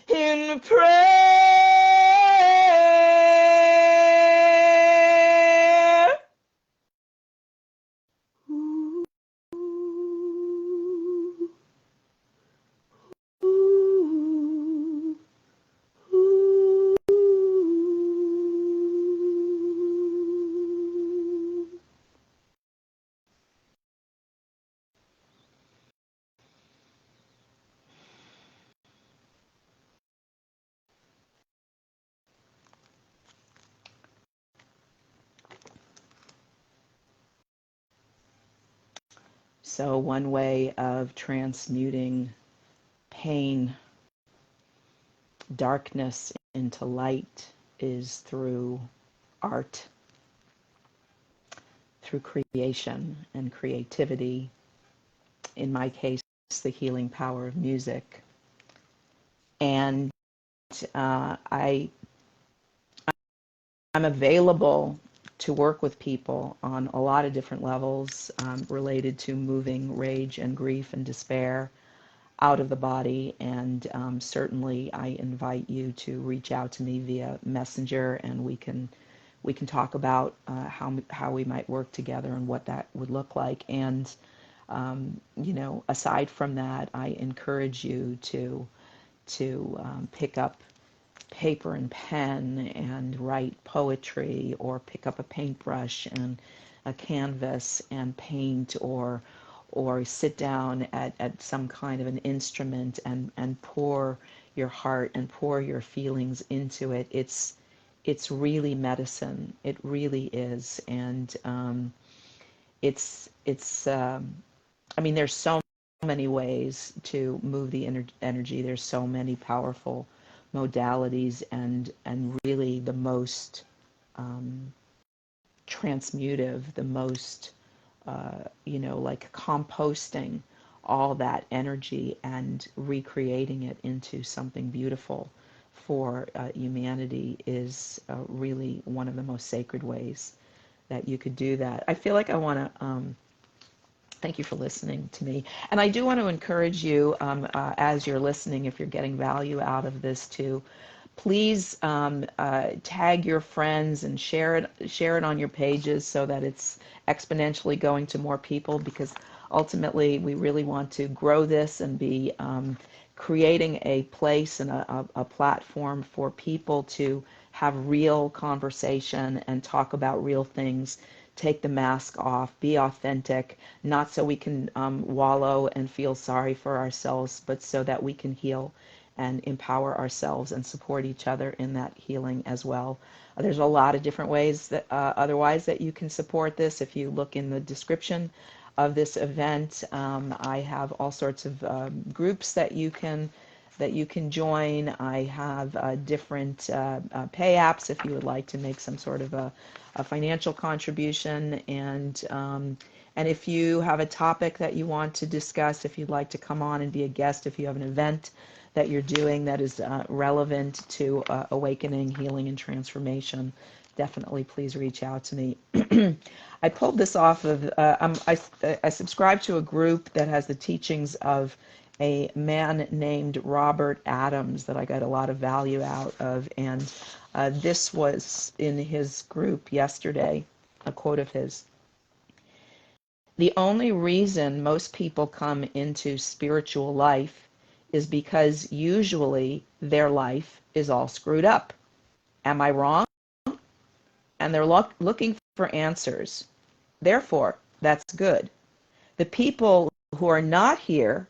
in prayer. Ooh, ooh, ooh. So one way of transmuting pain, darkness into light is through art, through creation and creativity. In my case, the healing power of music. And I'm available to work with people on a lot of different levels related to moving rage and grief and despair out of the body. And certainly I invite you to reach out to me via Messenger, and we can talk about how we might work together and what that would look like. And aside from that, I encourage you to pick up paper and pen and write poetry, or pick up a paintbrush and a canvas and paint, or sit down at some kind of an instrument and pour your heart and pour your feelings into it. It's really medicine. It really is. And it's I mean, there's so many ways to move the energy. There's so many powerful modalities, and really the most transmutive, the most like composting all that energy and recreating it into something beautiful for humanity is really one of the most sacred ways that you could do that. I feel like I want to thank you for listening to me. And I do want to encourage you, as you're listening, if you're getting value out of this too, please tag your friends and share it on your pages so that it's exponentially going to more people, because ultimately we really want to grow this and be creating a place and a platform for people to have real conversation and talk about real things. Take the mask off, be authentic, not so we can wallow and feel sorry for ourselves, but so that we can heal and empower ourselves and support each other in that healing as well. There's a lot of different ways that otherwise that you can support this. If you look in the description of this event, I have all sorts of groups that you can join. I have different pay apps if you would like to make some sort of a financial contribution, and if you have a topic that you want to discuss, if you'd like to come on and be a guest, if you have an event that you're doing that is relevant to awakening, healing, and transformation, definitely please reach out to me. I pulled this off of, I subscribe to a group that has the teachings of a man named Robert Adams that I got a lot of value out of, and this was in his group yesterday, a quote of his. The only reason most people come into spiritual life is because usually their life is all screwed up. Am I wrong? And they're looking for answers. Therefore, that's good. The people who are not here,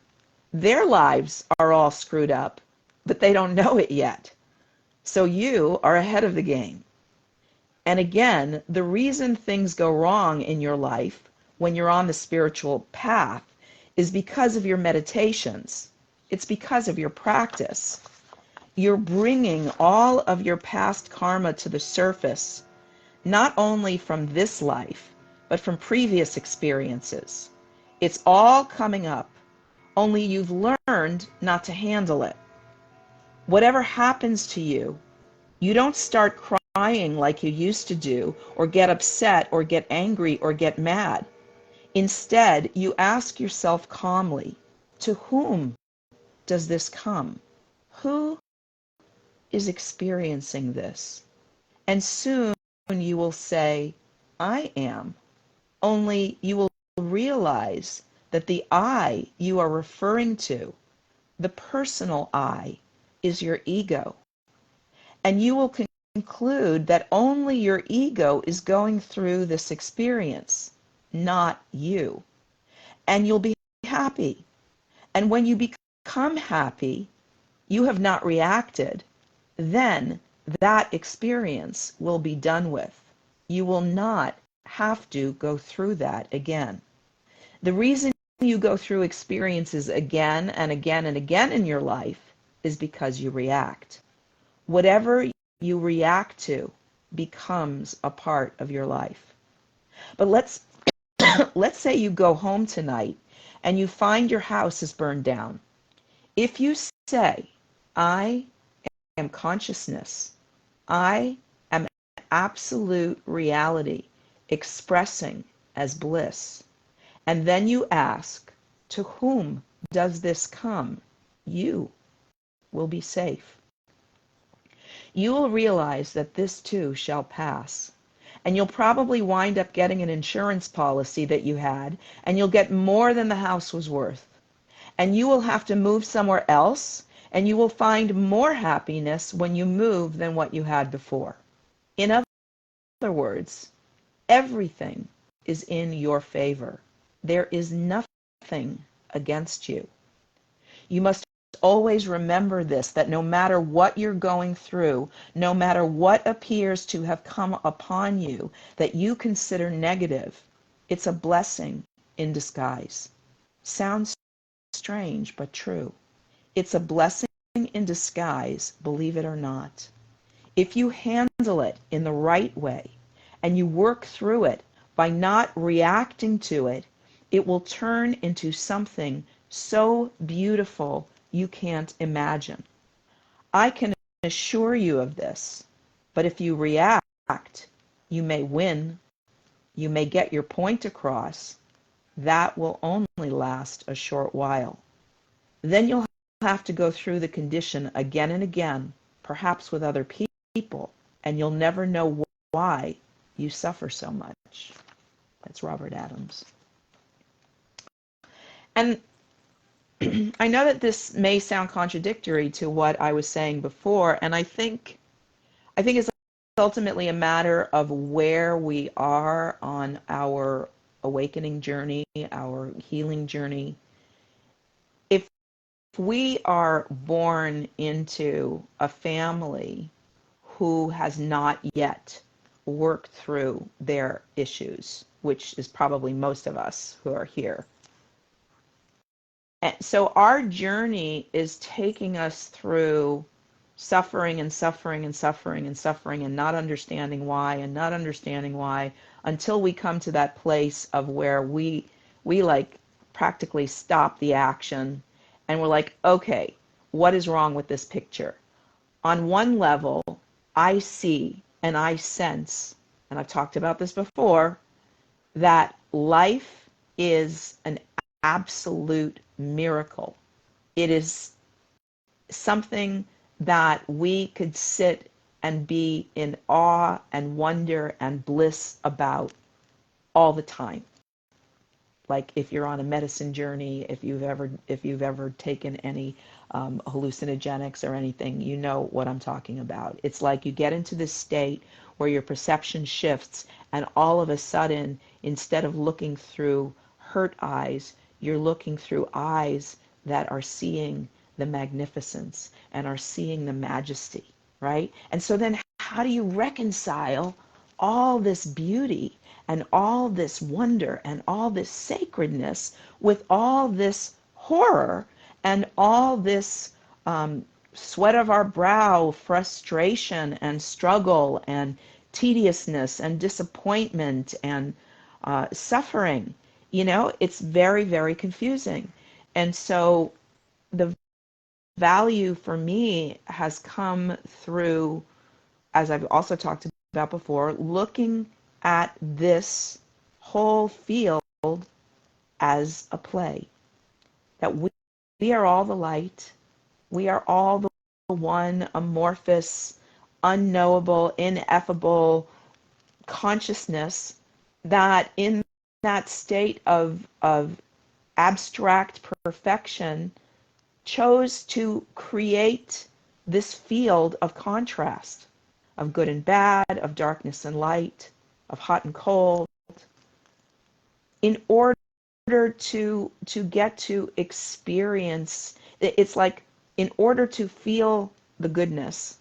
their lives are all screwed up, but they don't know it yet. So you are ahead of the game. And again, the reason things go wrong in your life when you're on the spiritual path is because of your meditations. It's because of your practice. You're bringing all of your past karma to the surface, not only from this life, but from previous experiences. It's all coming up, only you've learned not to handle it. Whatever happens to you, you don't start crying like you used to do, or get upset, or get angry, or get mad. Instead, you ask yourself calmly, to whom does this come? Who is experiencing this? And soon you will say, I am. Only you will realize that the I you are referring to, the personal I, is your ego. And you will conclude that only your ego is going through this experience, not you. And you'll be happy. And when you become happy, you have not reacted, then that experience will be done with. You will not have to go through that again. The reason you go through experiences again and again and again in your life is because you react. Whatever you react to becomes a part of your life. But let's say you go home tonight and you find your house is burned down. If you say, I am consciousness, I am absolute reality expressing as bliss, and then you ask, to whom does this come? You will be safe. You will realize that this too shall pass. And you'll probably wind up getting an insurance policy that you had, and you'll get more than the house was worth. And you will have to move somewhere else, and you will find more happiness when you move than what you had before. In other words, everything is in your favor. There is nothing against you. You must always remember this, that no matter what you're going through, no matter what appears to have come upon you that you consider negative, it's a blessing in disguise. Sounds strange but true. It's a blessing in disguise, believe it or not. If you handle it in the right way and you work through it by not reacting to it, it will turn into something so beautiful you can't imagine. I can assure you of this, but if you react, you may win, you may get your point across. That will only last a short while. Then you'll have to go through the condition again and again, perhaps with other people, and you'll never know why you suffer so much. That's Robert Adams. And I know that this may sound contradictory to what I was saying before, and I think it's ultimately a matter of where we are on our awakening journey, our healing journey. If we are born into a family who has not yet worked through their issues, which is probably most of us who are here. And so our journey is taking us through suffering and suffering and suffering and suffering and not understanding why until we come to that place of where we like practically stop the action and we're like, okay, what is wrong with this picture? On one level, I see and I sense, and I've talked about this before, that life is an absolute miracle. It is something that we could sit and be in awe and wonder and bliss about all the time. Like if you're on a medicine journey, if you've ever taken any hallucinogenics or anything, you know what I'm talking about. It's like you get into this state where your perception shifts, and all of a sudden, instead of looking through hurt eyes, you're looking through eyes that are seeing the magnificence and are seeing the majesty, right? And so then how do you reconcile all this beauty and all this wonder and all this sacredness with all this horror and all this sweat of our brow, frustration and struggle and tediousness and disappointment and suffering? You know, it's very, very confusing. And so the value for me has come through, as I've also talked about before, looking at this whole field as a play. That we are all the light. We are all the one amorphous, unknowable, ineffable consciousness that in that state of abstract perfection chose to create this field of contrast, of good and bad, of darkness and light, of hot and cold, in order to get to experience. It's like, in order to feel the goodness,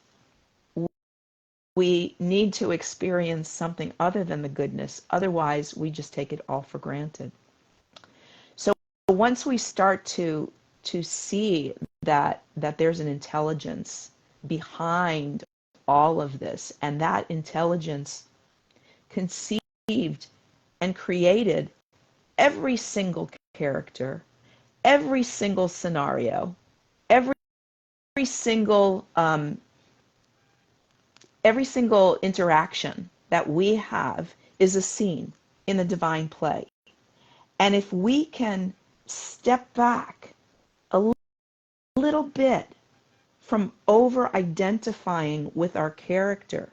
we need to experience something other than the goodness. Otherwise, we just take it all for granted. So once we start to see that there's an intelligence behind all of this, and that intelligence conceived and created every single character, every single scenario, every single interaction that we have is a scene in a divine play. And if we can step back a little bit from over identifying with our character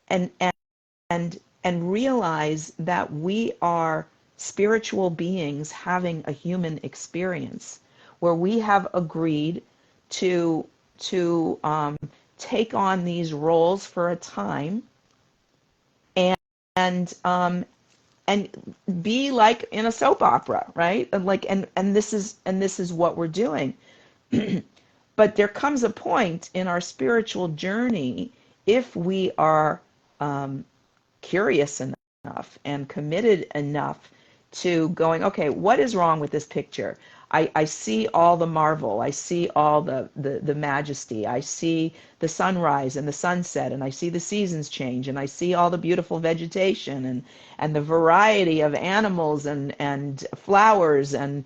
and realize that we are spiritual beings having a human experience, where we have agreed to take on these roles for a time and be like in a soap opera, right? And this is what we're doing. But there comes a point in our spiritual journey, if we are curious enough and committed enough to going, okay, what is wrong with this picture? I see all the marvel. I see all the majesty. I see the sunrise and the sunset, and I see the seasons change, and I see all the beautiful vegetation and the variety of animals and flowers and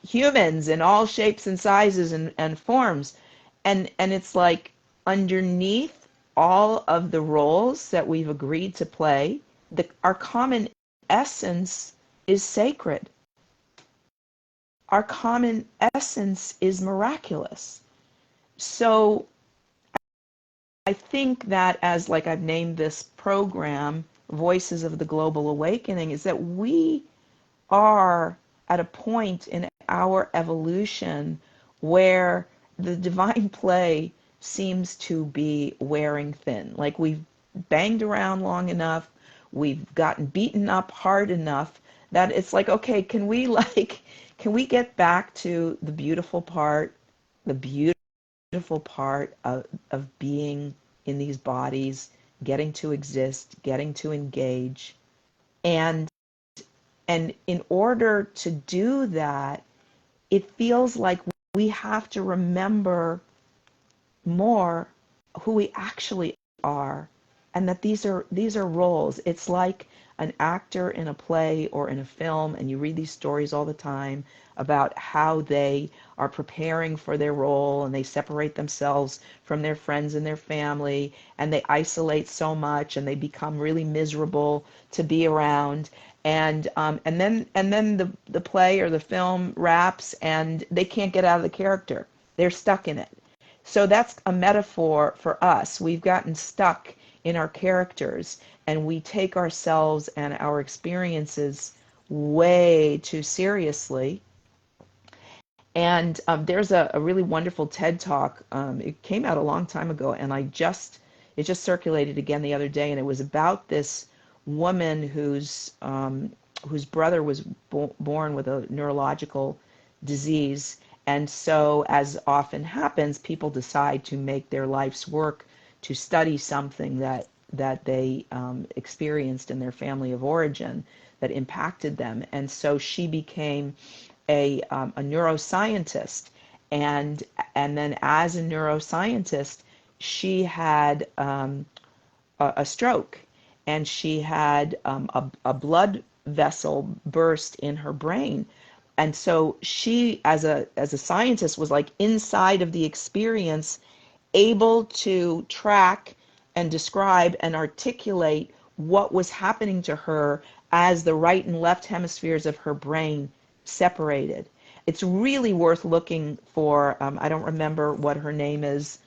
humans in all shapes and sizes and forms. And it's like underneath all of the roles that we've agreed to play, our common essence is sacred. Our common essence is miraculous. So I think that, as like I've named this program, Voices of the Global Awakening, is that we are at a point in our evolution where the divine play seems to be wearing thin. Like we've banged around long enough, we've gotten beaten up hard enough that it's like, okay, can we get back to the beautiful part, the beautiful part of being in these bodies, getting to exist, getting to engage. And in order to do that, it feels like we have to remember more who we actually are, and that these are roles. It's like an actor in a play or in a film, and you read these stories all the time about how they are preparing for their role, and they separate themselves from their friends and their family, and they isolate so much, and they become really miserable to be around. And then the play or the film wraps, and they can't get out of the character. They're stuck in it. So that's a metaphor for us. We've gotten stuck in our characters, and we take ourselves and our experiences way too seriously. And there's a really wonderful TED Talk. It came out a long time ago, and it just circulated again the other day, and it was about this woman whose brother was born with a neurological disease. And so, as often happens, people decide to make their life's work to study something that they experienced in their family of origin that impacted them. And so she became a neuroscientist, and then as a neuroscientist, she had a stroke, and she had a blood vessel burst in her brain. And so she, as a scientist, was like inside of the experience, able to track and describe and articulate what was happening to her as the right and left hemispheres of her brain separated. It's really worth looking for. I don't remember what her name is.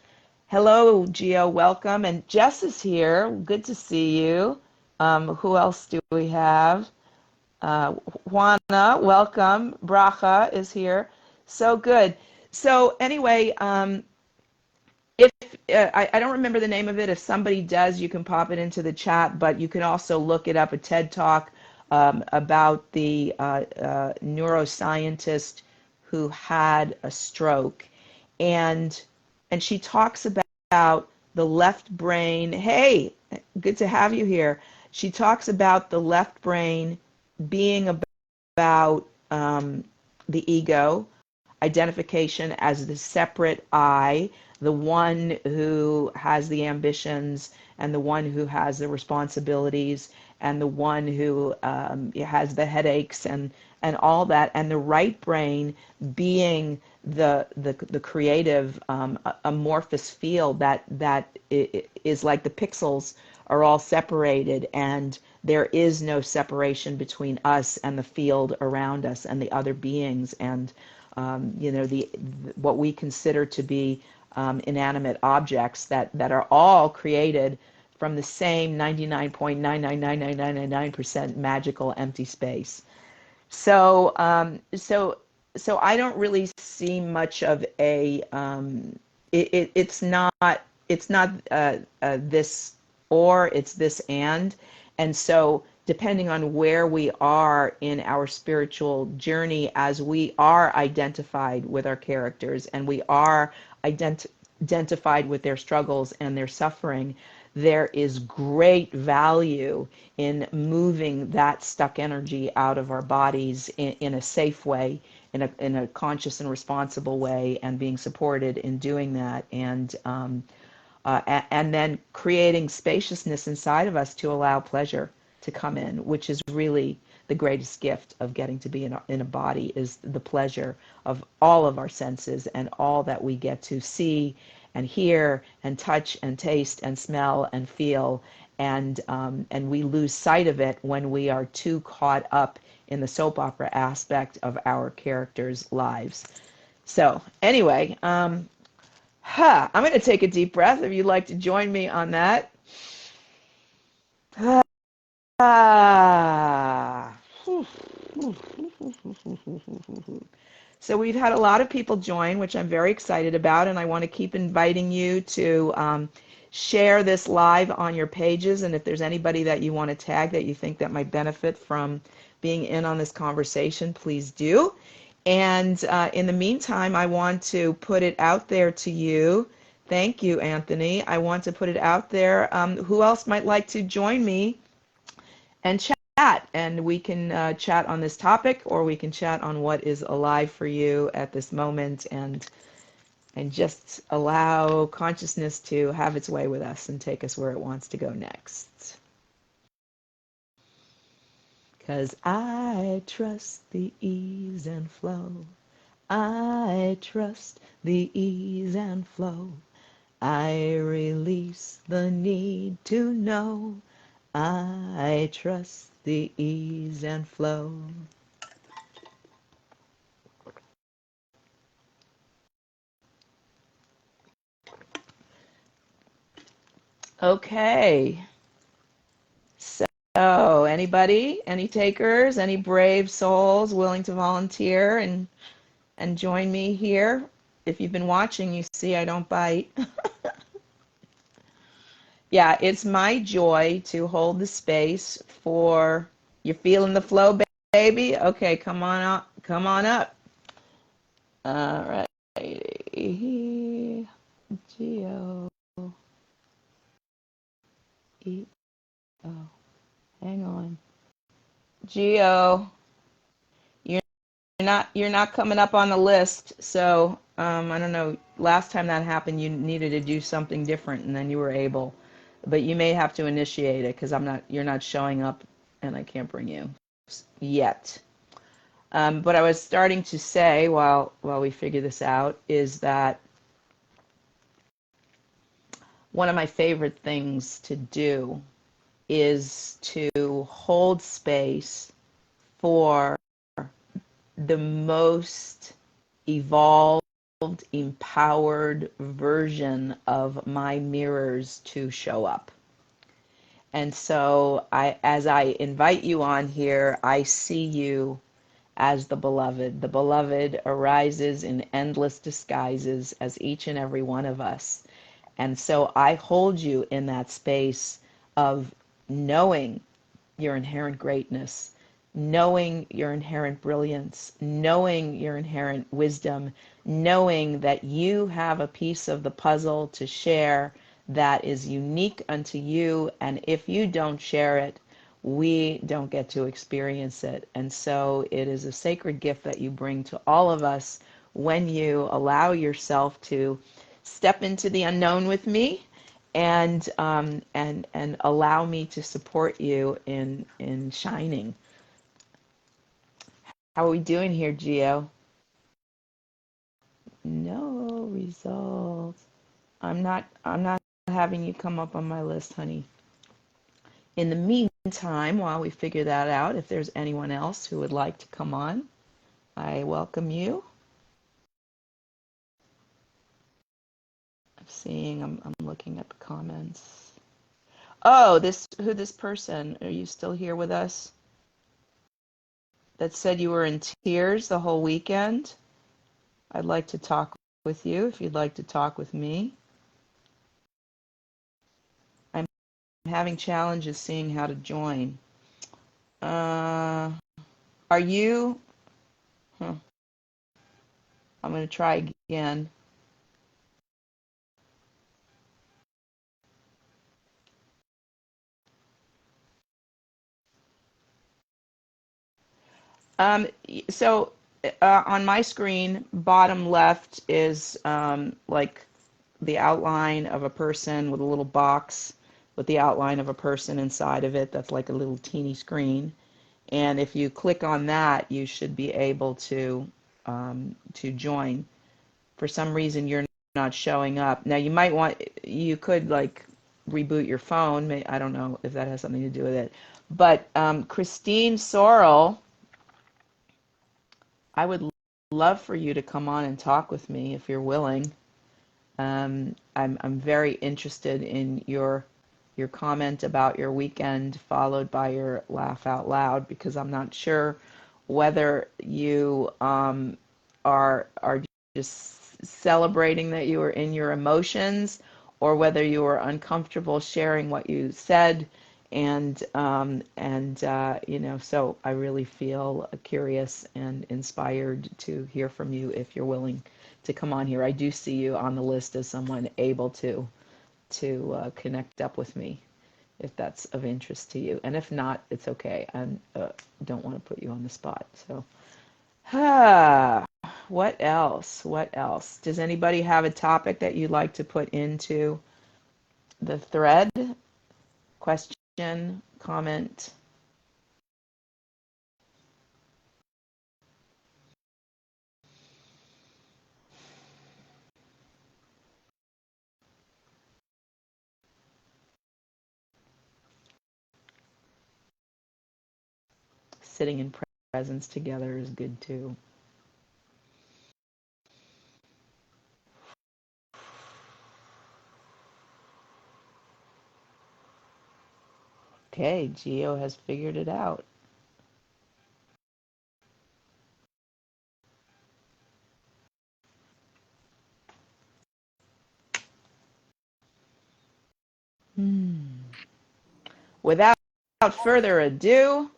Hello, Gio, welcome. And Jess is here. Good to see you. Who else do we have? Juana, welcome. Bracha is here. So good. So anyway, if I don't remember the name of it. If somebody does, you can pop it into the chat, but you can also look it up, a TED Talk about the neuroscientist who had a stroke. And she talks about the left brain. Hey, good to have you here. She talks about the left brain being about the ego, identification as the separate I, the one who has the ambitions and the one who has the responsibilities and the one who has the headaches and all that, and the right brain being the creative amorphous field that is like the pixels are all separated, and there is no separation between us and the field around us and the other beings, and what we consider to be inanimate objects that are all created from the same 99.9999999% magical empty space. So I don't really see much of a it's not this or, it's this and so depending on where we are in our spiritual journey, as we are identified with our characters and we are identified with their struggles and their suffering, there is great value in moving that stuck energy out of our bodies in a safe way, in a conscious and responsible way, and being supported in doing that, and then creating spaciousness inside of us to allow pleasure to come in, which is really the greatest gift of getting to be in a body, is the pleasure of all of our senses and all that we get to see and hear and touch and taste and smell and feel, and we lose sight of it when we are too caught up in the soap opera aspect of our characters' lives. So anyway, I'm going to take a deep breath if you'd like to join me on that. So we've had a lot of people join, which I'm very excited about, and I want to keep inviting you to share this live on your pages, and if there's anybody that you want to tag that you think that might benefit from being in on this conversation, please do. And in the meantime, I want to put it out there to you. Thank you, Anthony. I want to put it out there. Who else might like to join me and chat? And we can chat on this topic, or we can chat on what is alive for you at this moment, and just allow consciousness to have its way with us and take us where it wants to go next. Because I trust the ease and flow. I trust the ease and flow. I release the need to know. I trust the ease and flow. Okay. So, anybody? Any takers? Any brave souls willing to volunteer and join me here? If you've been watching, you see I don't bite. Yeah, it's my joy to hold the space for, you're feeling the flow, baby? Okay, come on up. Come on up. All right. Geo. Hang on. Geo, you're not coming up on the list, so I don't know. Last time that happened, you needed to do something different, and then you were able. But you may have to initiate it because you're not showing up, and I can't bring you yet. But I was starting to say while we figure this out is that one of my favorite things to do is to hold space for the most evolved, empowered version of my mirrors to show up. And so as I invite you on here, I see you as the beloved. The beloved arises in endless disguises as each and every one of us. And so I hold you in that space of knowing your inherent greatness, knowing your inherent brilliance, knowing your inherent wisdom, knowing that you have a piece of the puzzle to share that is unique unto you, and if you don't share it, we don't get to experience it. And so it is a sacred gift that you bring to all of us when you allow yourself to step into the unknown with me and allow me to support you in shining. How are we doing here, Geo? No results. I'm not having you come up on my list, honey. In the meantime, while we figure that out, if there's anyone else who would like to come on, I welcome you. I'm looking at the comments. Oh, who this person? Are you still here with us? That said you were in tears the whole weekend. I'd like to talk with you if you'd like to talk with me. I'm having challenges seeing how to join. Are you? I'm going to try again. So on my screen, bottom left is like the outline of a person with a little box with the outline of a person inside of it. That's like a little teeny screen. And if you click on that, you should be able to join. For some reason, you're not showing up. Now, you could like reboot your phone. I don't know if that has something to do with it. But Christine Sorrell, I would love for you to come on and talk with me if you're willing. I'm very interested in your comment about your weekend, followed by your laugh out loud, because I'm not sure whether you are just celebrating that you were in your emotions, or whether you were uncomfortable sharing what you said. And so I really feel curious and inspired to hear from you if you're willing to come on here. I do see you on the list as someone able to connect up with me, if that's of interest to you. And if not, it's okay. I don't want to put you on the spot. So, what else? What else? Does anybody have a topic that you'd like to put into the thread? Question, comment? Sitting in presence together is good too. Okay, Geo has figured it out. Without further ado.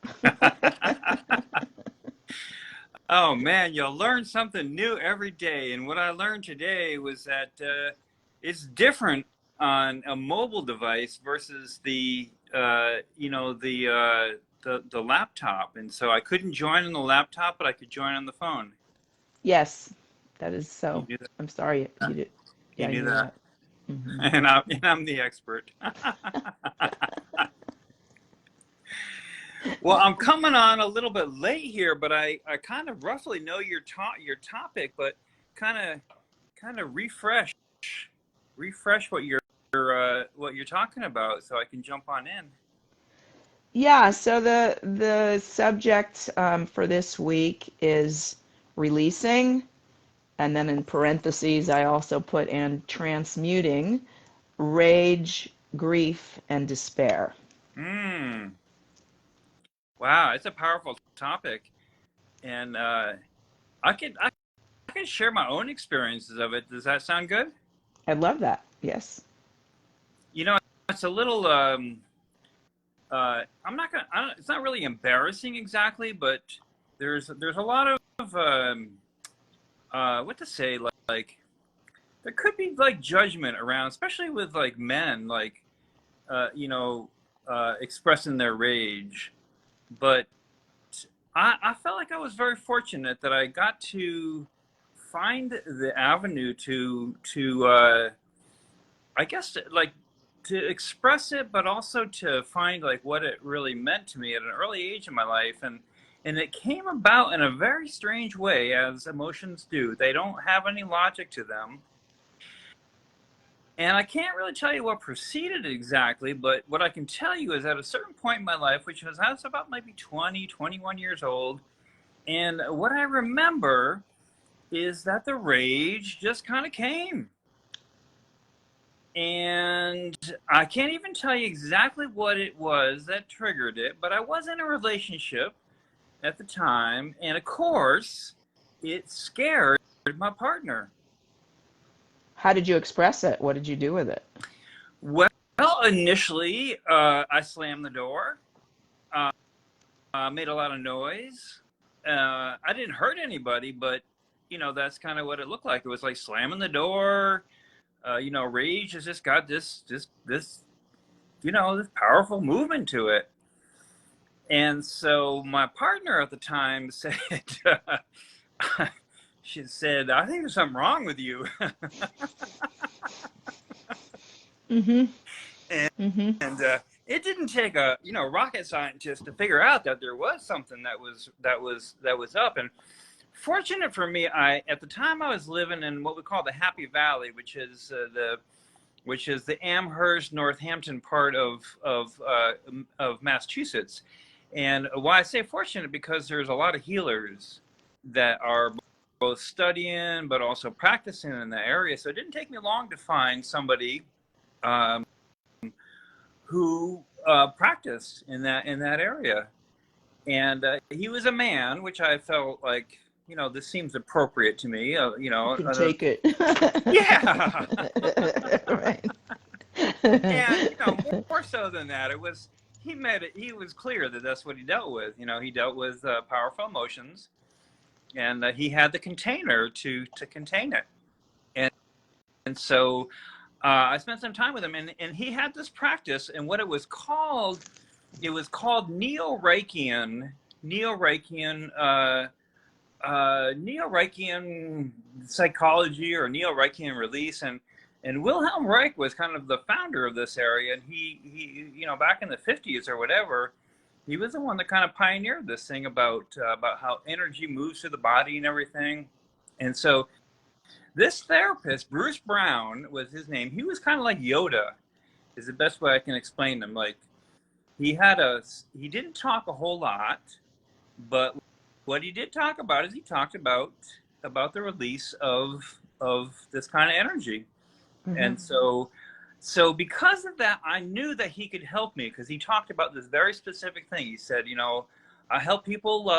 Oh man, you'll learn something new every day. And what I learned today was that it's different on a mobile device versus the the laptop. And so I couldn't join on the laptop, but I could join on the phone. Yes, that is You so. knew that? I'm sorry you did. You Yeah, I knew knew that. that. Mm-hmm. And I'm the expert. Well, I'm coming on a little bit late here, but I kind of roughly know your topic, but kind of refresh what you're talking about so I can jump on in. Yeah, so the subject for this week is releasing, and then in parentheses I also put in transmuting rage, grief, and despair. Wow, it's a powerful topic, and I can share my own experiences of it. Does that sound good? I love that. Yes. You know, it's a little I'm not gonna. It's not really embarrassing exactly, but there's a lot of what to say, like there could be like judgment around, especially with like men, like uh, you know, expressing their rage. But I felt like I was very fortunate that I got to find the avenue to I guess like to express it, but also to find like what it really meant to me at an early age in my life, and it came about in a very strange way, as emotions do. They don't have any logic to them. And I can't really tell you what preceded it exactly, but what I can tell you is at a certain point in my life, which was I was about maybe 20, 21 years old, and what I remember is that the rage just kind of came. And I can't even tell you exactly what it was that triggered it, but I was in a relationship at the time, and of course, it scared my partner. How did you express it? What did you do with it? Well, initially, I slammed the door, made a lot of noise. I didn't hurt anybody, but that's kind of what it looked like. It was like slamming the door. Rage has just got this this powerful movement to it. And so my partner at the time said, she said, "I think there's something wrong with you." Mhm. and Mhm. it didn't take a rocket scientist to figure out that there was something that was up. And fortunate for me, at the time I was living in what we call the Happy Valley, which is the Amherst Northampton part of Massachusetts. And why I say fortunate, because there's a lot of healers that are both studying but also practicing in the area. So it didn't take me long to find somebody who practiced in that area. And he was a man, which I felt like, this seems appropriate to me. You can take it. Yeah. Right. And more so than that, it was he was clear that that's what he dealt with. He dealt with powerful emotions, and he had the container to contain it. And so I spent some time with him, and he had this practice, and what it was called neo-Reichian neo-Reichian psychology, or neo-Reichian release. And Wilhelm Reich was kind of the founder of this area, and he back in the 50s or whatever, he was the one that kind of pioneered this thing about how energy moves through the body and everything. And so this therapist, Bruce Brown was his name, he was kind of like Yoda, is the best way I can explain him. Like, he didn't talk a whole lot, but what he did talk about is he talked about the release of this kind of energy. Mhm. And so because of that, I knew that he could help me, because he talked about this very specific thing. He said, I help people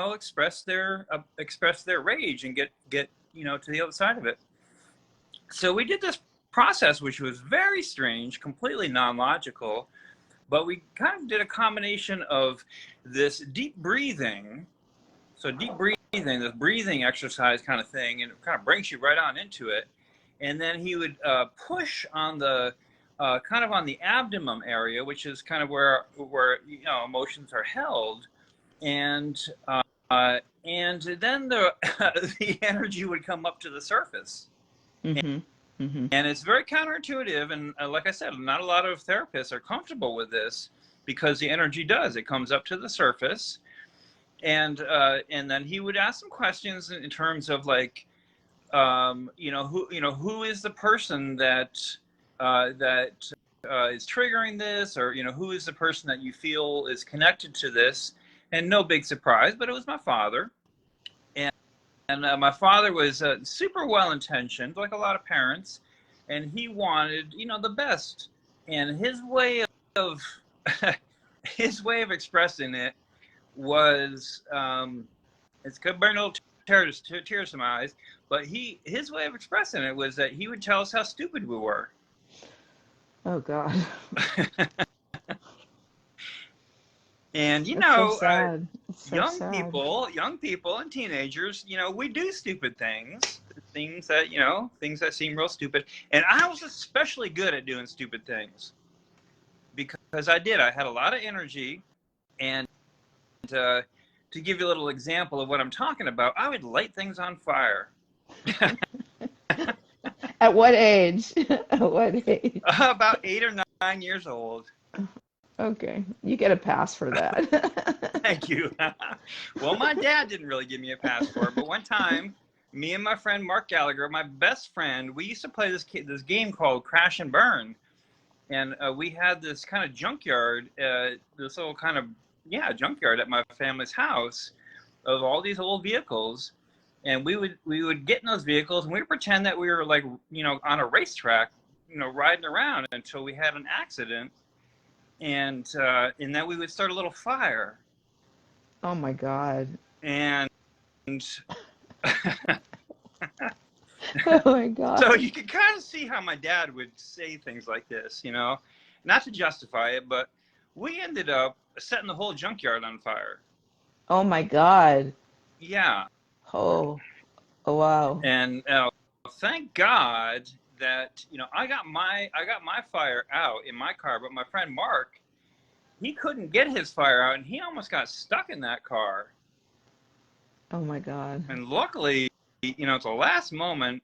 express their rage and get to the other side of it. So we did this process, which was very strange, completely non-logical, but we kind of did a combination of this deep breathing. So deep breathing, this breathing exercise kind of thing, and it kind of brings you right on into it. And then he would push on the kind of on the abdomen area, which is kind of where emotions are held, and then the the energy would come up to the surface. Mhm. Mhm. And it's very counterintuitive, and like I said, not a lot of therapists are comfortable with this, because the energy it comes up to the surface. And then he would ask some questions in terms of, like, who is the person that is triggering this, or who is the person that you feel is connected to this. And no big surprise, but it was my father. And my father was super well intentioned, like a lot of parents, and he wanted the best. And his way of his way of expressing it was, it's going to burn a little tears to my eyes, but his way of expressing it was that he would tell us how stupid we were. Oh God. And That's so sad. It's so young sad. people and teenagers, we do stupid things that seem real stupid. And I was especially good at doing stupid things, because I had a lot of energy. And to give you a little example of what I'm talking about, I would light things on fire. At what age? At what age? About 8 or 9 years old. Okay, you get a pass for that. Thank you. Well, my dad didn't really give me a pass for it, but one time, me and my friend Mark Gallagher, my best friend, we used to play this game called Crash and Burn. And we had this kind of junkyard, this little kind of, junkyard at my family's house, of all these old vehicles. And we would get in those vehicles, and we would pretend that we were, like, on a racetrack, riding around, until we had an accident. And then we would start a little fire. Oh my God. And Oh my God. so you can kind of see how my dad would say things like this, not to justify it, but we ended up setting the whole junkyard on fire. Oh my God. Yeah. Oh, oh wow. And thank God that I got my fire out in my car, but my friend Mark, he couldn't get his fire out, and he almost got stuck in that car. Oh my God. And luckily, you know, at the last moment,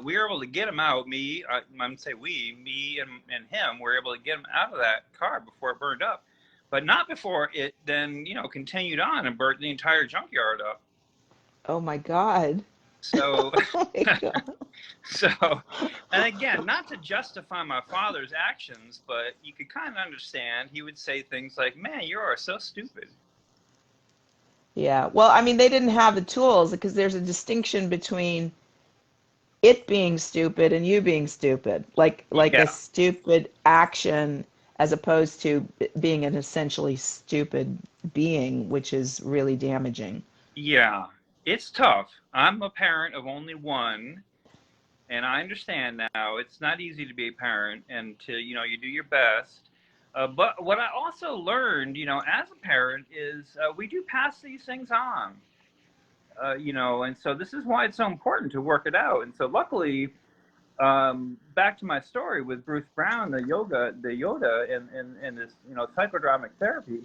we were able to get him out. Me, I'm going to say we, me and him were able to get him out of that car before it burned up. But not before it then, you know, continued on and burnt the entire junkyard up. Oh my God. So, Oh my God. so, and again, not to justify my father's actions, but you could kind of understand. He would say things like, "Man, you are so stupid." Yeah. Well, I mean, they didn't have the tools because there's a distinction between it being stupid and you being stupid. Like a Yeah, stupid action as opposed to being an essentially stupid being, which is really damaging. yeah, it's tough. I'm a parent of only one, and I understand now it's not easy to be a parent and to, you know, you do your best. But what I also learned, you know, as a parent is we do pass these things on, you know, and so this is why it's so important to work it out. And so luckily, back to my story with Bruce Brown, the Yoda, and this, you know, psychodynamic therapy,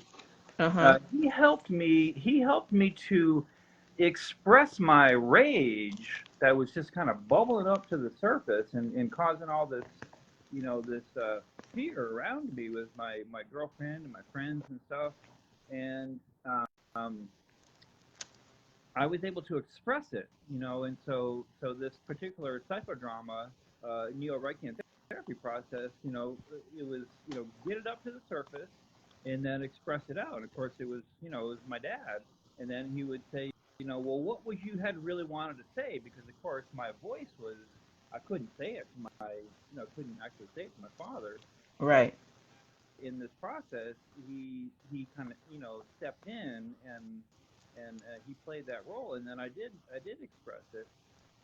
Uh-huh. he helped me to express my rage that was just kind of bubbling up to the surface and causing all this, you know, this fear around me with my girlfriend and my friends and stuff. And um, I was able to express it, you know, and so this particular psychodrama, neo-Reichian therapy process, you know, it was, you know, get it up to the surface and then express it out. And of course, it was, you know, it was my dad, and then he would say, you know, well, what would you had really wanted to say? Because of course, my voice was, I couldn't say it to my, you know, couldn't actually say it to my father, but Right. in this process, he kind of, you know, stepped in and he played that role, and then I did express it,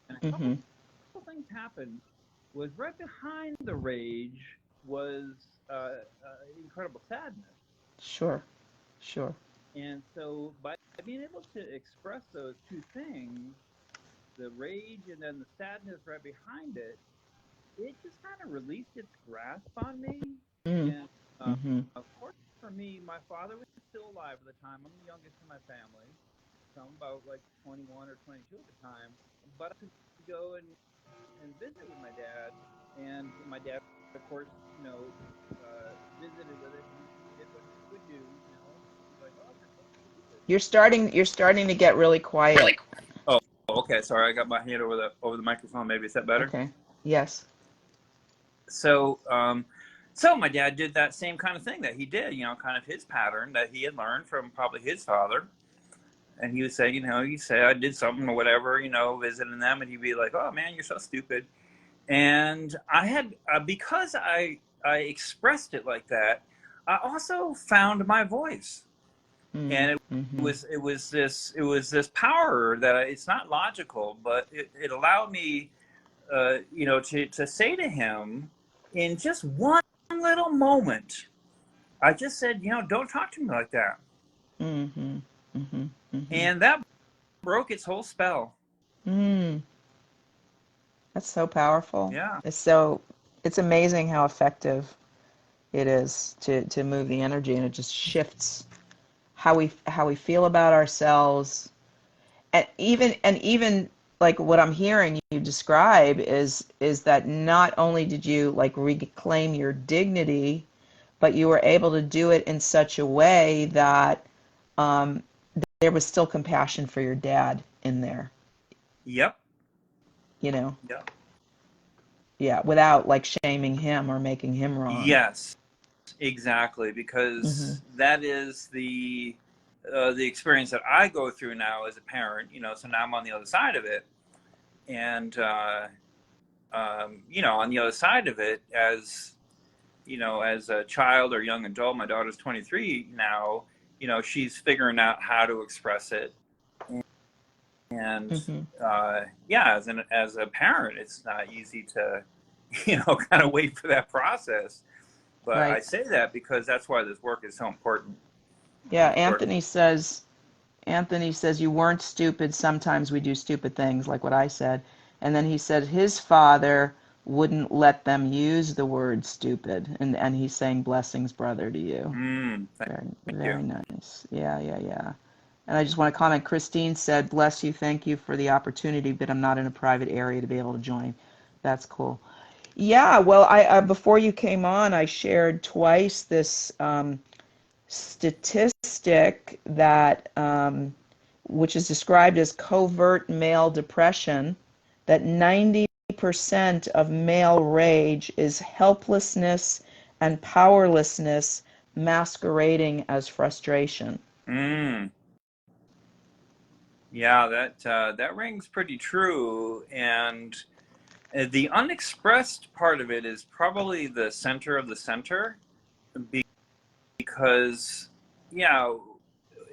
and a couple Mm-hmm. things happened. Was right behind the rage was incredible sadness, Sure. Sure. and so by being able to express those two things, the rage and then the sadness right behind it, it just kind of released its grasp on me. Mm. And Mm-hmm. of course, for me, my father was still alive at the time. I'm the youngest in my family, so I'm about like 21 or 22 at the time. But I could go and visit with my dad, and my dad, of course, you know, visited with it. He did what he would do, you know. He's like, "Oh, you're so stupid." You're starting to get really quiet. Oh, okay. Sorry, I got my hand over the microphone. Maybe is that better? Okay. Yes. So, so my dad did that same kind of thing that he did, you know, kind of his pattern that he had learned from probably his father. And he would say, you know, you say I did something or whatever, you know, visiting them, and he'd be like, "Oh man, you're so stupid." And I had because I expressed it like that, I also found my voice, Mm. and it Mm-hmm. was it was this power that it's not logical, but it allowed me you know, to say to him in just one little moment, I just said, you know, don't talk to me like that. Mm-hmm. Mm-hmm. Mm-hmm. And that broke its whole spell. Mm. That's so powerful. Yeah. It's amazing how effective it is to move the energy, and it just shifts how we feel about ourselves. And even like what I'm hearing you describe is that not only did you like reclaim your dignity, but you were able to do it in such a way that um, there was still compassion for your dad in there, Yep. you know? Yep. Yeah, without like shaming him or making him wrong. Yes, exactly. Hmm. Because that is the experience that I go through now as a parent. You know, so now I'm on the other side of it, and you know, on the other side of it, as you know, as a child or young adult, my daughter's 23 now. You know, she's figuring out how to express it, and Hmm. yeah, as a parent, it's not easy to, you know, kind of wait for that process. But I Right. say that because that's why this work is so important. Yeah, This work. Anthony says you weren't stupid. Sometimes we do stupid things, like what I said. And then he said his father wouldn't let them use the word stupid. And he's saying blessings, brother, to you. Mm, thank Very, you. very nice. Yeah, yeah, yeah. And I just want to comment, Christine said, bless you, thank you for the opportunity, but I'm not in a private area to be able to join. That's cool. Yeah, well, I before you came on, I shared twice this statistic that which is described as covert male depression, that 90% of male rage is helplessness and powerlessness masquerading as frustration. Yeah, that rings pretty true. And the unexpressed part of it is probably the center of the center, because, yeah,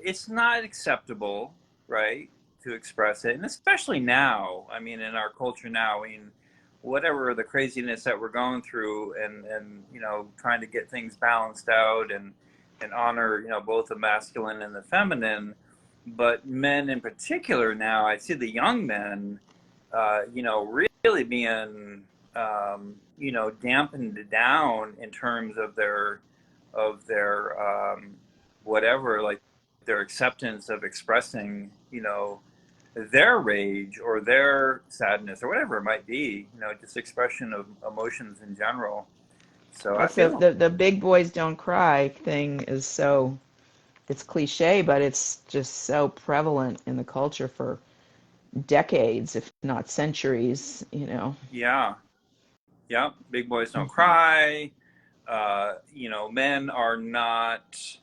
it's not acceptable, right, to express it. And especially now, I mean, in our culture now, I mean, whatever the craziness that we're going through, and trying to get things balanced out, and honor, both the masculine and the feminine. But men in particular now, I see the young men, really being, dampened down in terms of their whatever, like their acceptance of expressing, their rage or their sadness or whatever it might be, just expression of emotions in general. So I That's feel, the big boys don't cry thing is so, it's cliche, but it's just so prevalent in the culture for decades, if not centuries. yeah, big boys don't cry. Men are not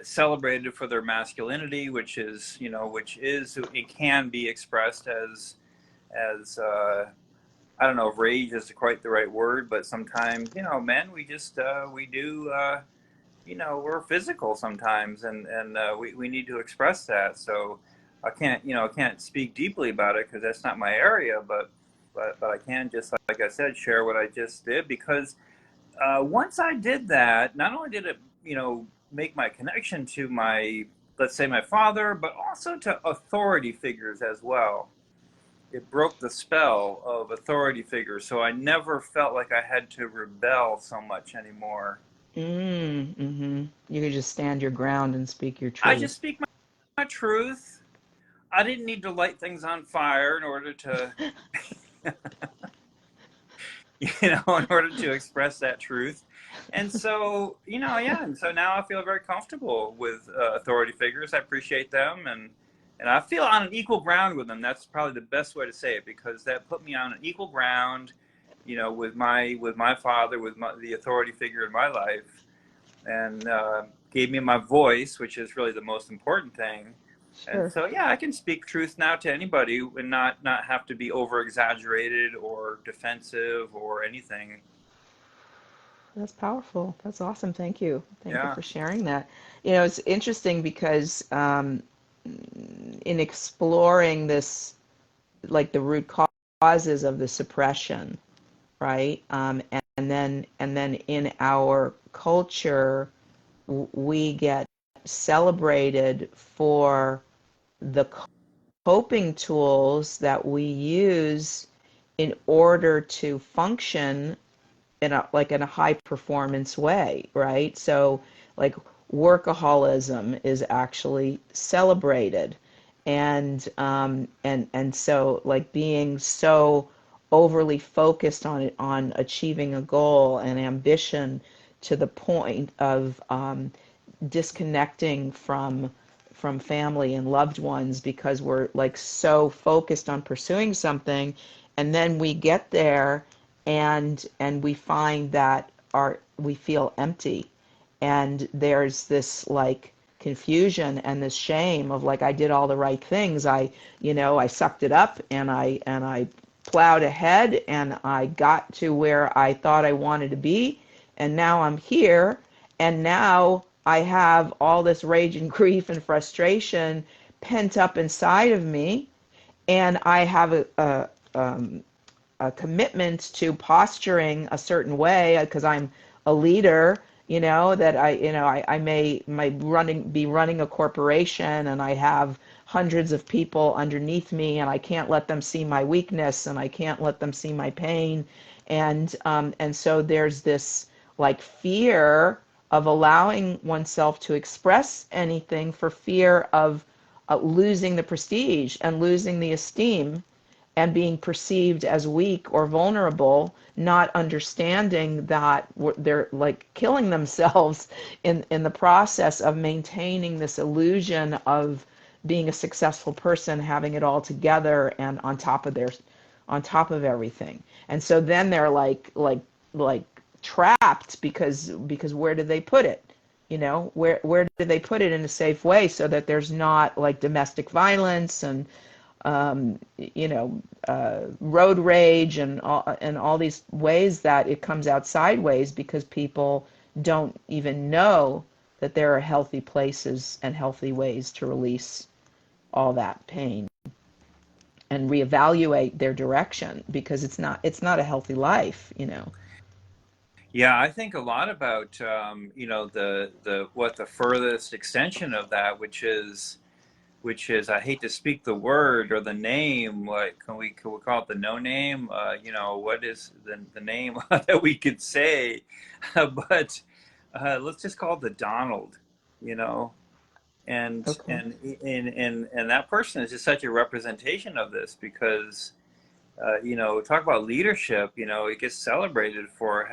celebrated for their masculinity, which is, it can be expressed as I don't know if rage is quite the right word, but sometimes, men, we just we do we're physical sometimes, and we need to express that. So I can't speak deeply about it because that's not my area, but I can, just like I said, share what I just did, because once I did that, not only did it, make my connection to my, let's say, my father, but also to authority figures as well. It broke the spell of authority figures, so I never felt like I had to rebel so much anymore. Mm-hmm. You could just stand your ground and speak your I just truth. speak my truth. I didn't need to light things on fire in order to, in order to express that truth. And so, yeah, and so now I feel very comfortable with authority figures. I appreciate them, and I feel on an equal ground with them. That's probably the best way to say it, because that put me on an equal ground, with my father, with the authority figure in my life, and gave me my voice, which is really the most important thing. And Sure. so, yeah, I can speak truth now to anybody and not have to be over exaggerated or defensive or anything. That's powerful. That's awesome. Thank you. Thank you Yeah. for sharing that. It's interesting because in exploring this, like the root causes of the suppression, right? And then in our culture, we get celebrated for the coping tools that we use in order to function in a high performance way, right? So like workaholism is actually celebrated, and so like being so overly focused on achieving a goal and ambition to the point of disconnecting from family and loved ones because we're like so focused on pursuing something, and then we get there and we find that we feel empty, and there's this like confusion and this shame of like, I did all the right things, I sucked it up, and I plowed ahead, and I got to where I thought I wanted to be, and now I'm here, and now I have all this rage and grief and frustration pent up inside of me, and I have a commitment to posturing a certain way because I'm a leader, that I may be running a corporation, and I have hundreds of people underneath me, and I can't let them see my weakness, and I can't let them see my pain, and so there's this like fear of allowing oneself to express anything for fear of losing the prestige and losing the esteem and being perceived as weak or vulnerable, not understanding that they're like killing themselves in the process of maintaining this illusion of being a successful person, having it all together and on top of everything. And so then they're like trapped because where do they put it? You know, where do they put it in a safe way so that there's not like domestic violence and road rage and all these ways that it comes out sideways because people don't even know that there are healthy places and healthy ways to release all that pain and reevaluate their direction because it's not a healthy life, you know. Yeah, I think a lot about what the furthest extension of that, which is I hate to speak the word or the name. Like, can we call it the no name? What is the name that we could say? But let's just call it the Donald. You know, and Okay. and that person is just such a representation of this because. Talk about leadership. It gets celebrated for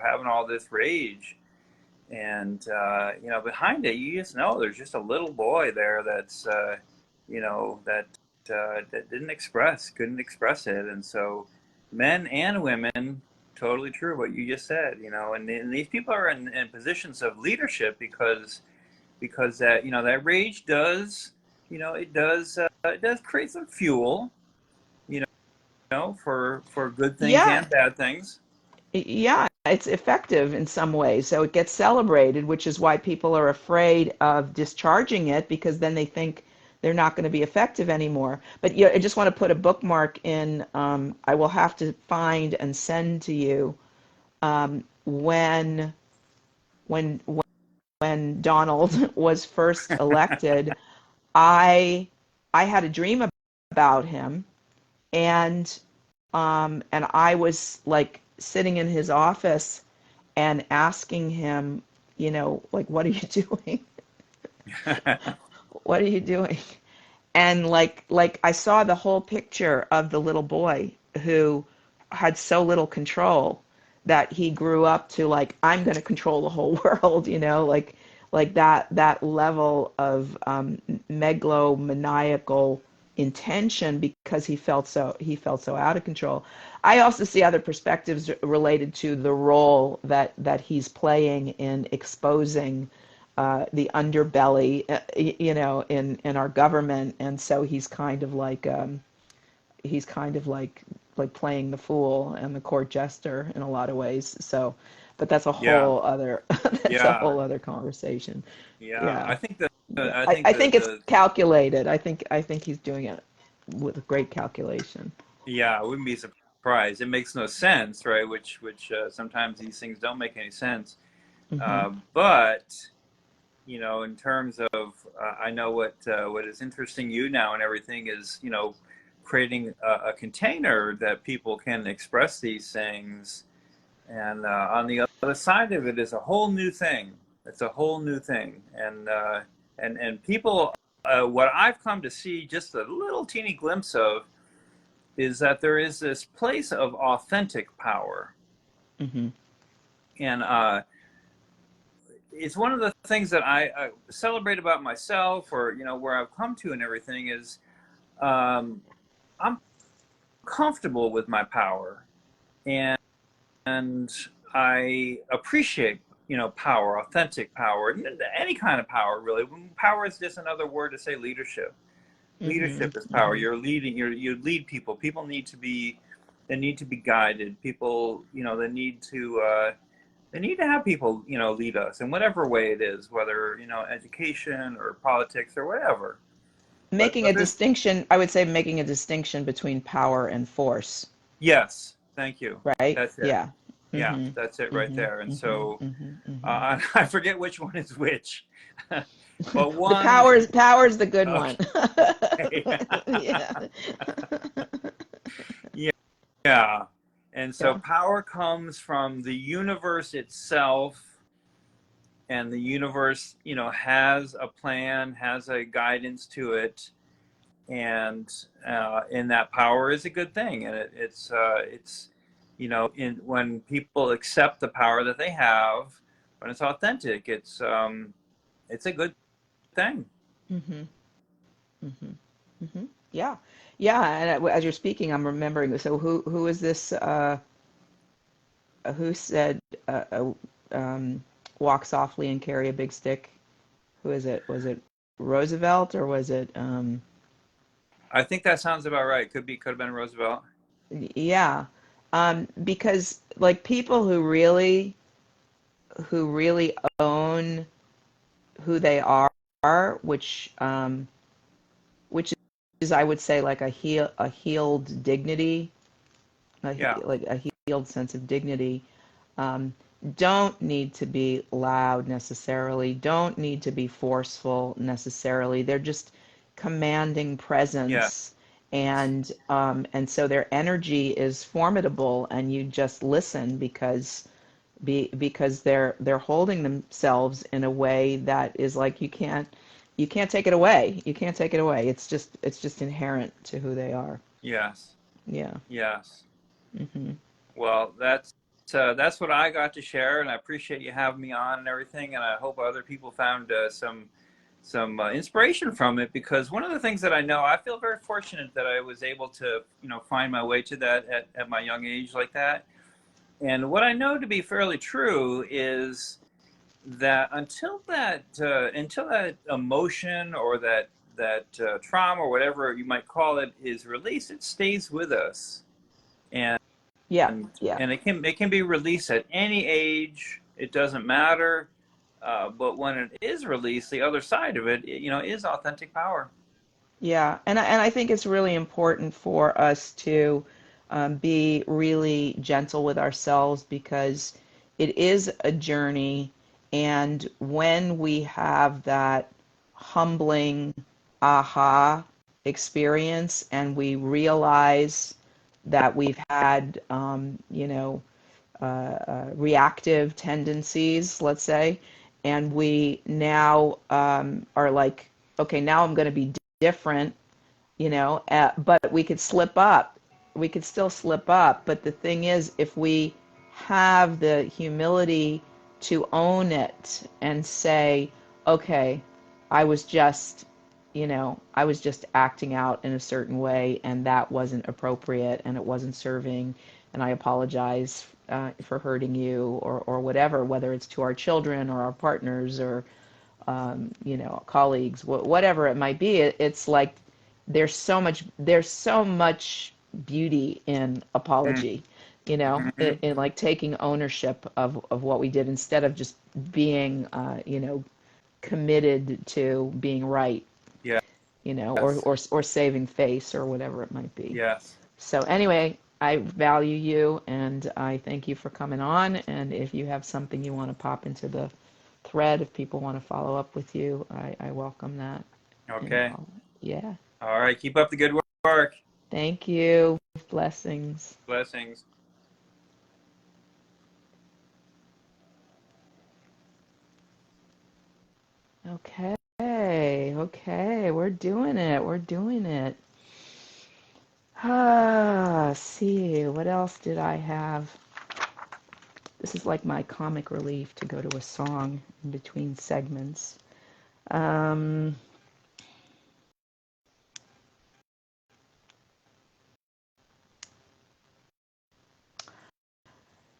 having all this rage, and behind it, you just know there's just a little boy there that's that couldn't express it, and so men and women, totally true what you just said. And these people are in positions of leadership because that rage does it does create some fuel for good things Yeah, and bad things. yeah, it's effective in some ways. So it gets celebrated, which is why people are afraid of discharging it because then they think they're not going to be effective anymore. But yeah, I just want to put a bookmark in. I will have to find and send to you when when when Donald was first elected. I I had a dream about him, and I was like sitting in his office and asking him, like, what are you doing? What are you doing? And like I saw the whole picture of the little boy who had so little control that he grew up to like I'm going to control the whole world, like that level of megalomaniacal intention because he felt so out of control. I also see other perspectives related to the role that he's playing in exposing the underbelly, in our government, and so he's kind of like playing the fool and the court jester in a lot of ways. So, but that's a Yeah, whole other that's a yeah, whole other conversation. yeah. Yeah, I think that yeah. I I, think I the think it's the calculated. I think he's doing it with great calculation. yeah, I wouldn't be surprised. It makes no sense, right? Which sometimes these things don't make any sense. Hmm. But in terms of I know what is interesting you now and everything is creating a container that people can express these things. And on the other side of it is a whole new thing. It's a whole new thing, and people. What I've come to see just a little teeny glimpse of is that there is this place of authentic power, Hmm. and it's one of the things that I celebrate about myself, or where I've come to and everything is um, I'm comfortable with my power, and and I appreciate power, authentic power, any kind of power really. Power is just another word to say leadership. Hmm. Leadership is power. Hmm. You're leading. You lead people. People need to be. They need to be guided. People, they need to have people, lead us in whatever way it is, whether education or politics or whatever. But Making a but there's distinction, I would say making a distinction between power and force, yes, thank you. right? That's it. Yeah. Yeah, Hmm. that's it right Hmm. there. And Hmm. so Hmm. Hmm. I forget which one is which, but The one. power's the good one. Okay. Yeah. Yeah, yeah. And so Yeah. power comes from the universe itself, and the universe, has a plan, has a guidance to it, and that power is a good thing, and it's when people accept the power that they have, when it's authentic, it's a good thing. Mm-hmm. Mm-hmm. Mm-hmm. Yeah. Yeah. And as you're speaking, I'm remembering. So who is this? Who said walk softly and carry a big stick? Who is it? Was it Roosevelt or was it? I think that sounds about right. Could have been Roosevelt. Yeah. Because like people who really own who they are, which is I would say like a healed dignity, Yeah. like a healed sense of dignity, um, don't need to be loud necessarily, don't need to be forceful necessarily. They're just commanding Yeah. presence, and so their energy is formidable, and you just listen because they're holding themselves in a way that is like you can't take it away. You can't take it away. It's just inherent to who they are. Yes. Yeah. Yes. Hmm. Well, that's what I got to share, and I appreciate you having me on and everything. And I hope other people found some inspiration from it, because one of the things that I feel very fortunate that I was able to find my way to that at my young age like that. And what I know to be fairly true is that until that emotion or that trauma or whatever you might call it is released, it stays with us. And Yeah. and Yeah. and it can be released at any age. It doesn't matter. But when it is released, the other side of it, is authentic power. Yeah, and I think it's really important for us to be really gentle with ourselves because it is a journey, and when we have that humbling aha experience and we realize that we've had, reactive tendencies, let's say, and we now are like, okay, now I'm going to be different, but we could slip up. We could still slip up. But the thing is, if we have the humility to own it and say, okay, I was just, I was just acting out in a certain way and that wasn't appropriate and it wasn't serving, and I apologize for hurting you or whatever, whether it's to our children or our partners or colleagues, whatever it might be. It's like there's so much beauty in apology, Mm-hmm. in like taking ownership of what we did instead of just being, committed to being right, Yes. or saving face or whatever it might be. Yes. So anyway, I value you and I thank you for coming on. And if you have something you want to pop into the thread, if people want to follow up with you, I welcome that. And Okay. yeah, All right. Keep up the good work. thank you. Blessings. Blessings. Okay, okay, we're doing it. We're doing it. See, what else did I have? This is like my comic relief to go to a song in between segments. Um,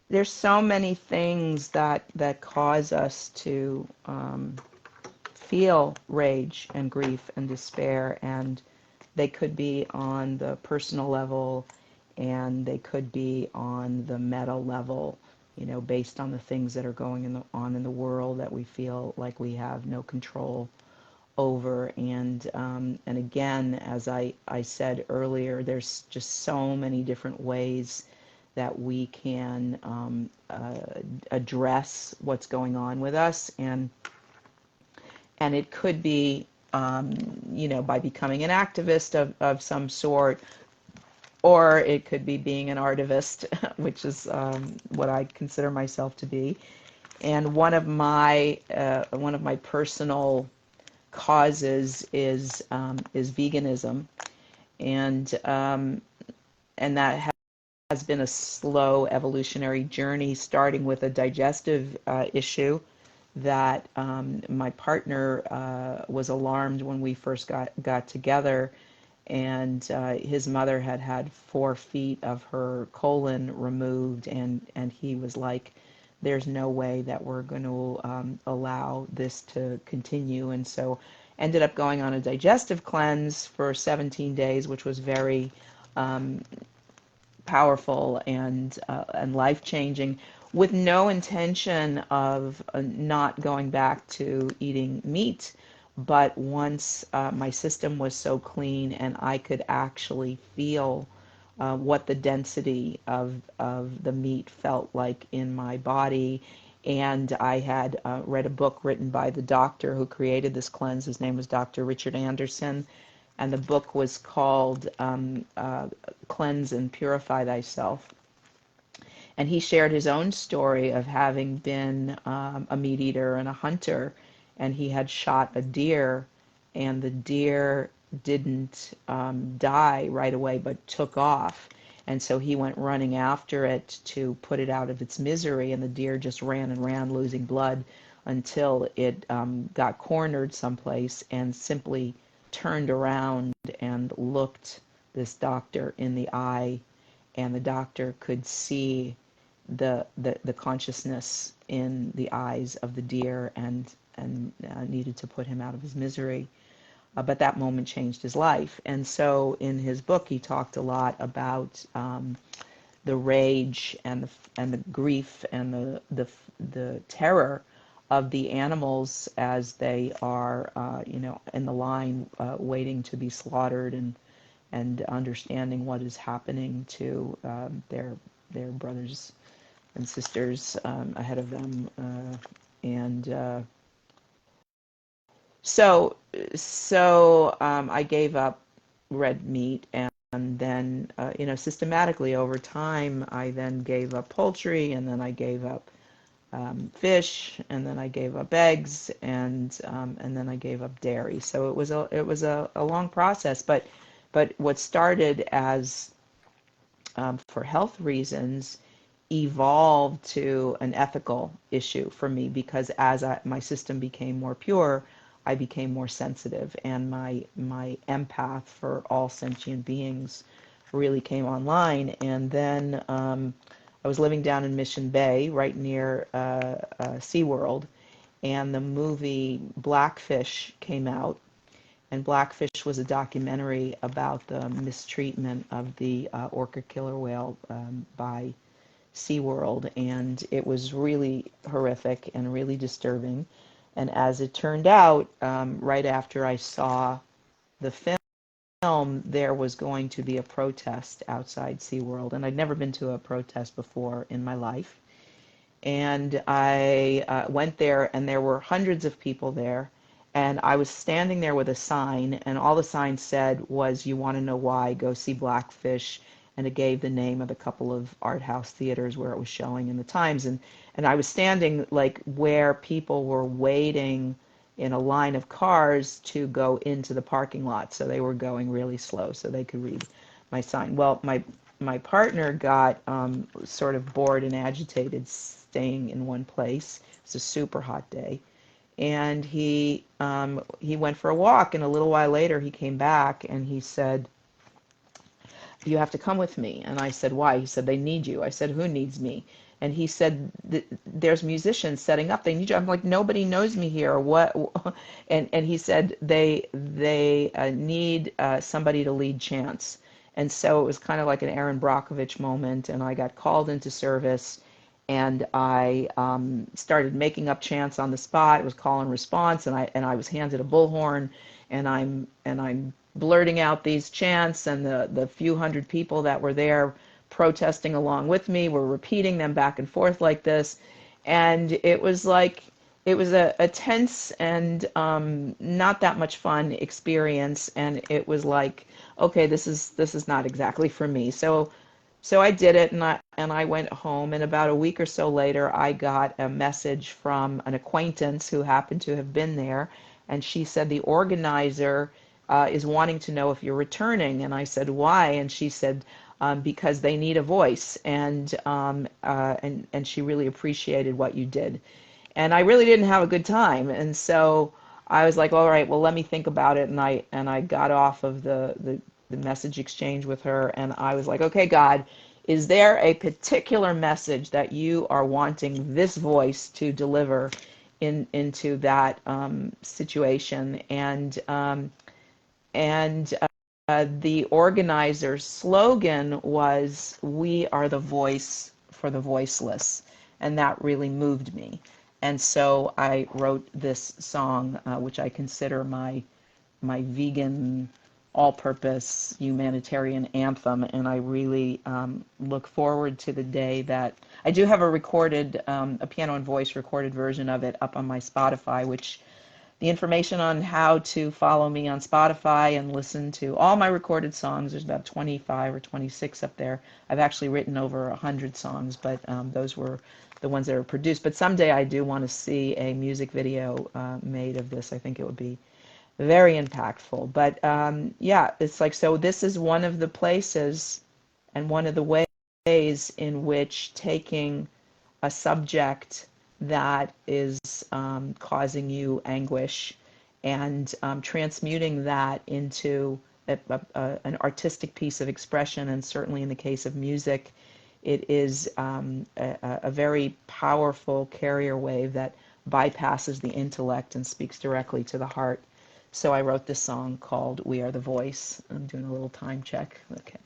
there's so many things that cause us to feel rage and grief and despair, and they could be on the personal level and they could be on the meta level, based on the things that are on in the world that we feel like we have no control over. And again, as I said earlier, there's just so many different ways that we can address what's going on with us, and it could be, by becoming an activist of some sort, or it could be being an artivist, which is what I consider myself to be. And one of my personal causes is veganism, and that has been a slow evolutionary journey, starting with a digestive issue that my partner was alarmed when we first got together, and his mother had 4 feet of her colon removed, and he was like, there's no way that we're going to allow this to continue. And so ended up going on a digestive cleanse for 17 days, which was very powerful and life-changing, with no intention of not going back to eating meat. But once my system was so clean and I could actually feel what the density of the meat felt like in my body, and I had read a book written by the doctor who created this cleanse. His name was Dr. Richard Anderson, and the book was called Cleanse and Purify Thyself. And he shared his own story of having been a meat eater and a hunter, and he had shot a deer, and the deer didn't die right away but took off. And so he went running after it to put it out of its misery, and the deer just ran and ran, losing blood, until it got cornered someplace and simply turned around and looked this doctor in the eye, and the doctor could see the consciousness in the eyes of the deer, and needed to put him out of his misery. But that moment changed his life. And so in his book, he talked a lot about the rage and the grief and the terror of the animals as they are, in the line waiting to be slaughtered, and understanding what is happening to their brothers and sisters ahead of them, and so I gave up red meat, and then systematically over time I then gave up poultry, and then I gave up fish, and then I gave up eggs, and then I gave up dairy. So it was a long process, but what started as for health reasons evolved to an ethical issue for me, because as my system became more pure, I became more sensitive, and my empath for all sentient beings really came online. And then I was living down in Mission Bay, right near SeaWorld, and the movie Blackfish came out. And Blackfish was a documentary about the mistreatment of the orca killer whale by SeaWorld, and it was really horrific and really disturbing. And as it turned out, right after I saw the film, there was going to be a protest outside SeaWorld, and I'd never been to a protest before in my life. And I went there, and there were hundreds of people there, and I was standing there with a sign, and all the sign said was, "You want to know why? Go see Blackfish." And it gave the name of a couple of art house theaters where it was showing in the Times. And I was standing like where people were waiting in a line of cars to go into the parking lot. So they were going really slow so they could read my sign. Well, my partner got sort of bored and agitated staying in one place. It was a super hot day. And he went for a walk, and a little while later he came back and he said, "You have to come with me." And I said, "Why?" He said, "They need you." I said, "Who needs me?" And he said, "There's musicians setting up. They need you." I'm like, "Nobody knows me here. What?" And he said, they need somebody to lead chants. And so it was kind of like an Aaron Brockovich moment, and I got called into service, and I started making up chants on the spot. It was call and response, and I was handed a bullhorn, and I'm blurting out these chants, and the few hundred people that were there protesting along with me were repeating them back and forth like this. And it was a tense and not that much fun experience, and it was like, okay, this is not exactly for me. So So I did it, and I went home, and about a week or so later, I got a message from an acquaintance who happened to have been there, and she said the organizer is wanting to know if you're returning, and I said why, and she said because they need a voice, and she really appreciated what you did, and I really didn't have a good time, and so I was like, all right, well, let me think about it, and I got off of the message exchange with her, and I was like, okay, God, is there a particular message that you are wanting this voice to deliver into that situation? And the organizer's slogan was, "We are the voice for the voiceless," and that really moved me. And so I wrote this song, which I consider my vegan, all-purpose humanitarian anthem, and I really look forward to the day that I do have a recorded, a piano and voice recorded version of it up on my Spotify, which the information on how to follow me on Spotify and listen to all my recorded songs, there's about 25 or 26 up there. I've actually written over 100 songs, but those were the ones that were produced. But someday I do want to see a music video made of this. I think it would be very impactful. But yeah, it's like, so this is one of the places and one of the ways in which taking a subject that is causing you anguish and transmuting that into an artistic piece of expression, and certainly in the case of music, it is a very powerful carrier wave that bypasses the intellect and speaks directly to the heart. So I wrote this song called "We Are the Voice." I'm doing a little time check. Okay.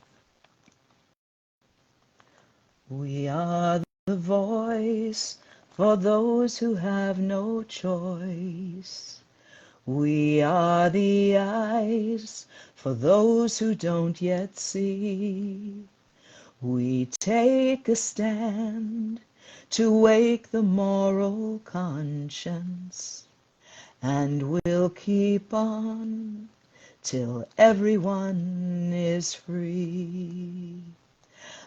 We are the voice for those who have no choice. We are the eyes for those who don't yet see. We take a stand to wake the moral conscience, and we'll keep on till everyone is free.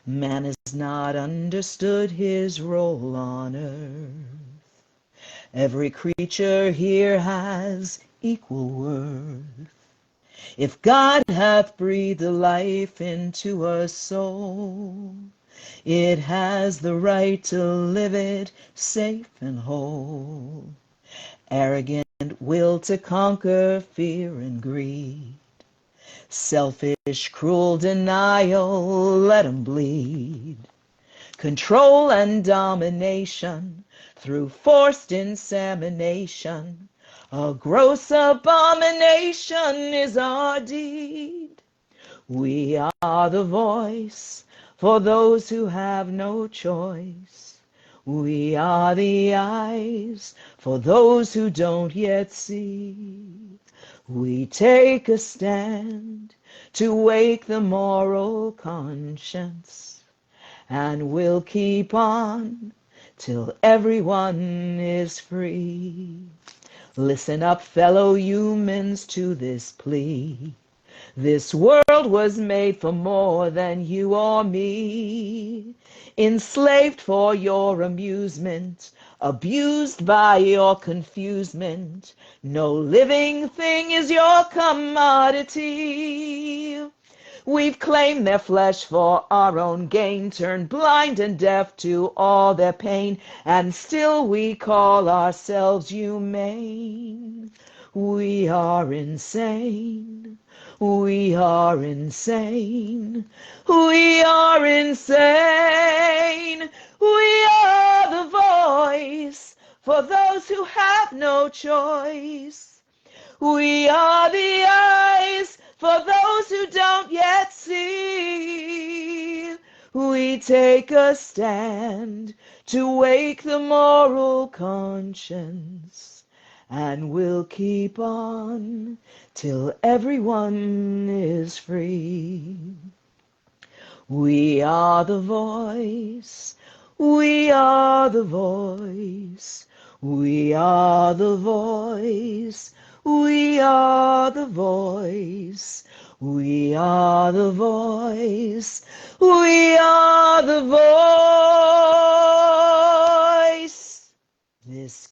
Man has not understood his role on earth. Every creature here has equal worth. If God hath breathed life into a soul, it has the right to live it safe and whole. Arrogant will to conquer fear and greed. Selfish, cruel denial, let 'em bleed. Control and domination through forced insemination, a gross abomination is our deed. We are the voice for those who have no choice. We are the eyes for those who don't yet see. We take a stand to wake the moral conscience, and we'll keep on till everyone is free. Listen up, fellow humans, to this plea. This world was made for more than you or me. Enslaved for your amusement, abused by your confusement. No living thing is your commodity. We've claimed their flesh for our own gain, turned blind and deaf to all their pain, and still we call ourselves humane. We are insane. We are insane. We are insane. We are the voice for those who have no choice. We are the eyes for those who don't yet see. We take a stand to wake the moral conscience, and we'll keep on till everyone is free. We are the voice. We are the voice. We are the voice. We are the voice. We are the voice. We are the voice. This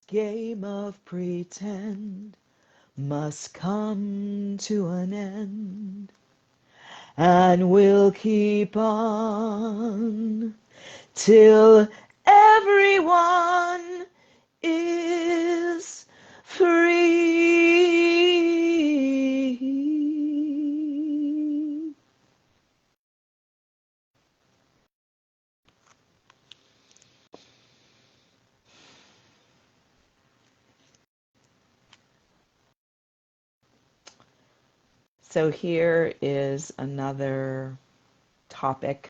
game of pretend must come to an end, and we'll keep on till everyone is free. So here is another topic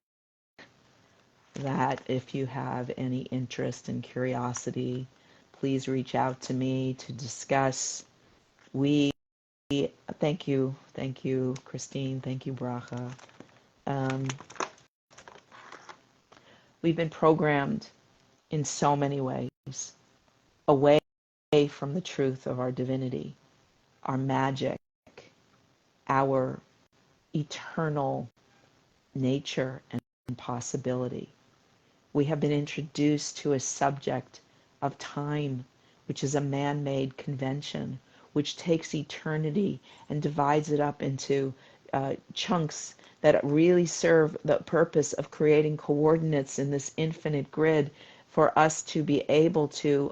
that if you have any interest and curiosity, please reach out to me to discuss. We thank you, Christine, thank you, Bracha. We've been programmed in so many ways away from the truth of our divinity, our magic, our eternal nature and possibility. We have been introduced to a subject of time, which is a man-made convention, which takes eternity and divides it up into chunks that really serve the purpose of creating coordinates in this infinite grid for us to be able to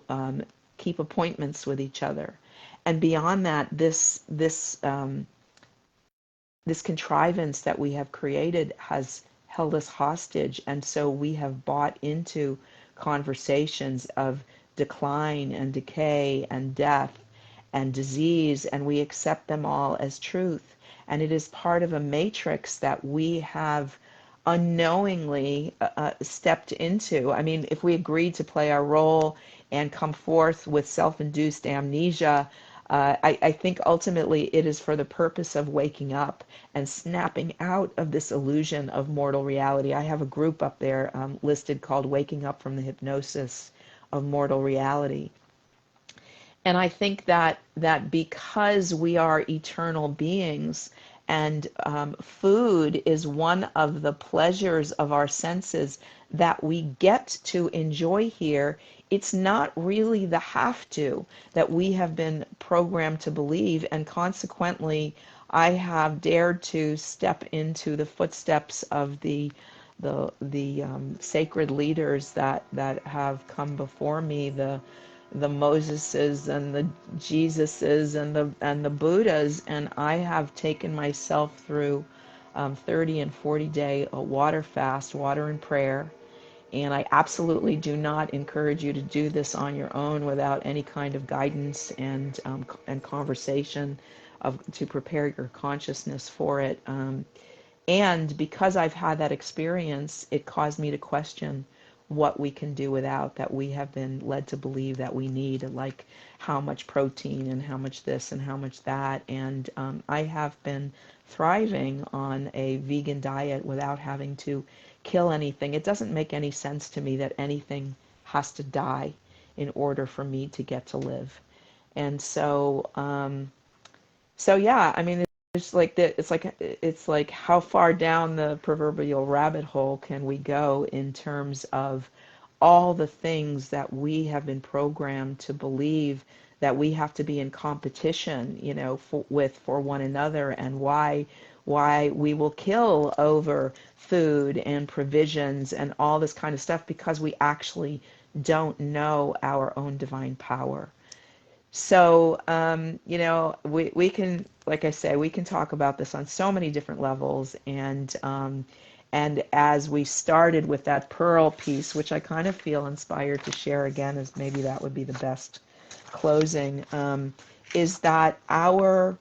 keep appointments with each other. And beyond that, this contrivance that we have created has held us hostage, and so we have bought into conversations of decline and decay and death and disease, and we accept them all as truth. And it is part of a matrix that we have unknowingly stepped into. I mean, if we agreed to play our role and come forth with self-induced amnesia, I think ultimately it is for the purpose of waking up and snapping out of this illusion of mortal reality. I have a group up there listed called Waking Up from the Hypnosis of Mortal Reality. And I think that because we are eternal beings, and food is one of the pleasures of our senses that we get to enjoy here, it's not really the have to that we have been programmed to believe, and consequently I have dared to step into the footsteps of the sacred leaders that have come before me, the Moseses and the Jesuses and the Buddhas, and I have taken myself through 30 and 40-day water fast, water and prayer. And I absolutely do not encourage you to do this on your own without any kind of guidance and conversation to prepare your consciousness for it. And because I've had that experience, it caused me to question what we can do without, that we have been led to believe that we need, like how much protein and how much this and how much that. And I have been thriving on a vegan diet without having to kill anything. It doesn't make any sense to me that anything has to die in order for me to get to live. And so, yeah, I mean, it's like how far down the proverbial rabbit hole can we go in terms of all the things that we have been programmed to believe that we have to be in competition, you know, for one another, and why we will kill over food and provisions and all this kind of stuff because we actually don't know our own divine power. So, you know, we can, like I say, we can talk about this on so many different levels. And as we started with that pearl piece, which I kind of feel inspired to share again, as maybe that would be the best closing, is that our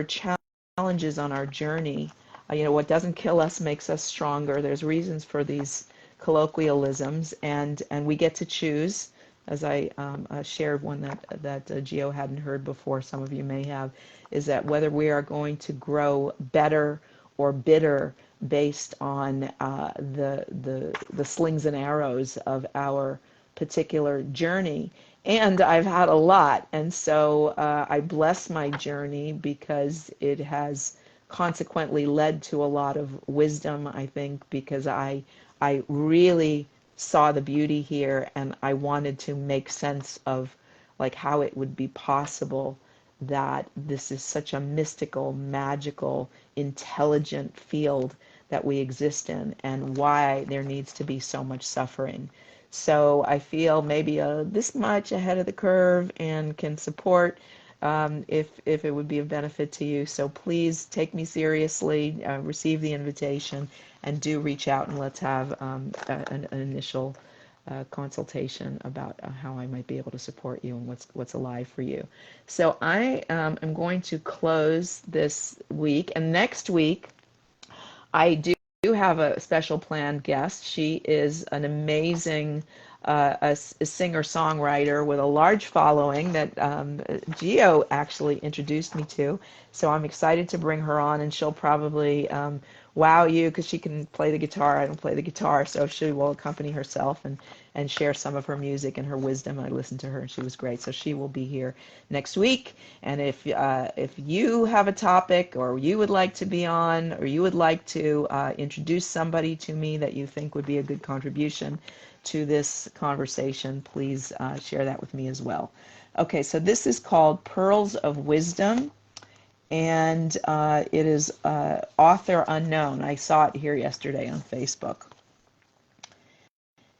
challenges on our journey, you know, what doesn't kill us makes us stronger. There's reasons for these colloquialisms, and we get to choose. As I shared one that Gio hadn't heard before, some of you may have, is that whether we are going to grow better or bitter based on the slings and arrows of our particular journey. And I've had a lot, and so I bless my journey because it has consequently led to a lot of wisdom, I think, because I really saw the beauty here, and I wanted to make sense of like how it would be possible that this is such a mystical, magical, intelligent field that we exist in, and why there needs to be so much suffering. So I feel maybe this much ahead of the curve and can support if it would be of benefit to you. So please take me seriously, receive the invitation, and do reach out, and let's have an initial consultation about how I might be able to support you and what's alive for you. So I am going to close this week, and next week I do have a special planned guest. She is an amazing a singer-songwriter with a large following that Gio actually introduced me to. So I'm excited to bring her on, and she'll probably wow you because she can play the guitar. I don't play the guitar, so she will accompany herself and share some of her music and her wisdom. I listened to her, and she was great. So she will be here next week. And if you have a topic, or you would like to be on, or you would like to introduce somebody to me that you think would be a good contribution to this conversation, please share that with me as well. Okay, so this is called Pearls of Wisdom, and it is author unknown. I saw it here yesterday on Facebook.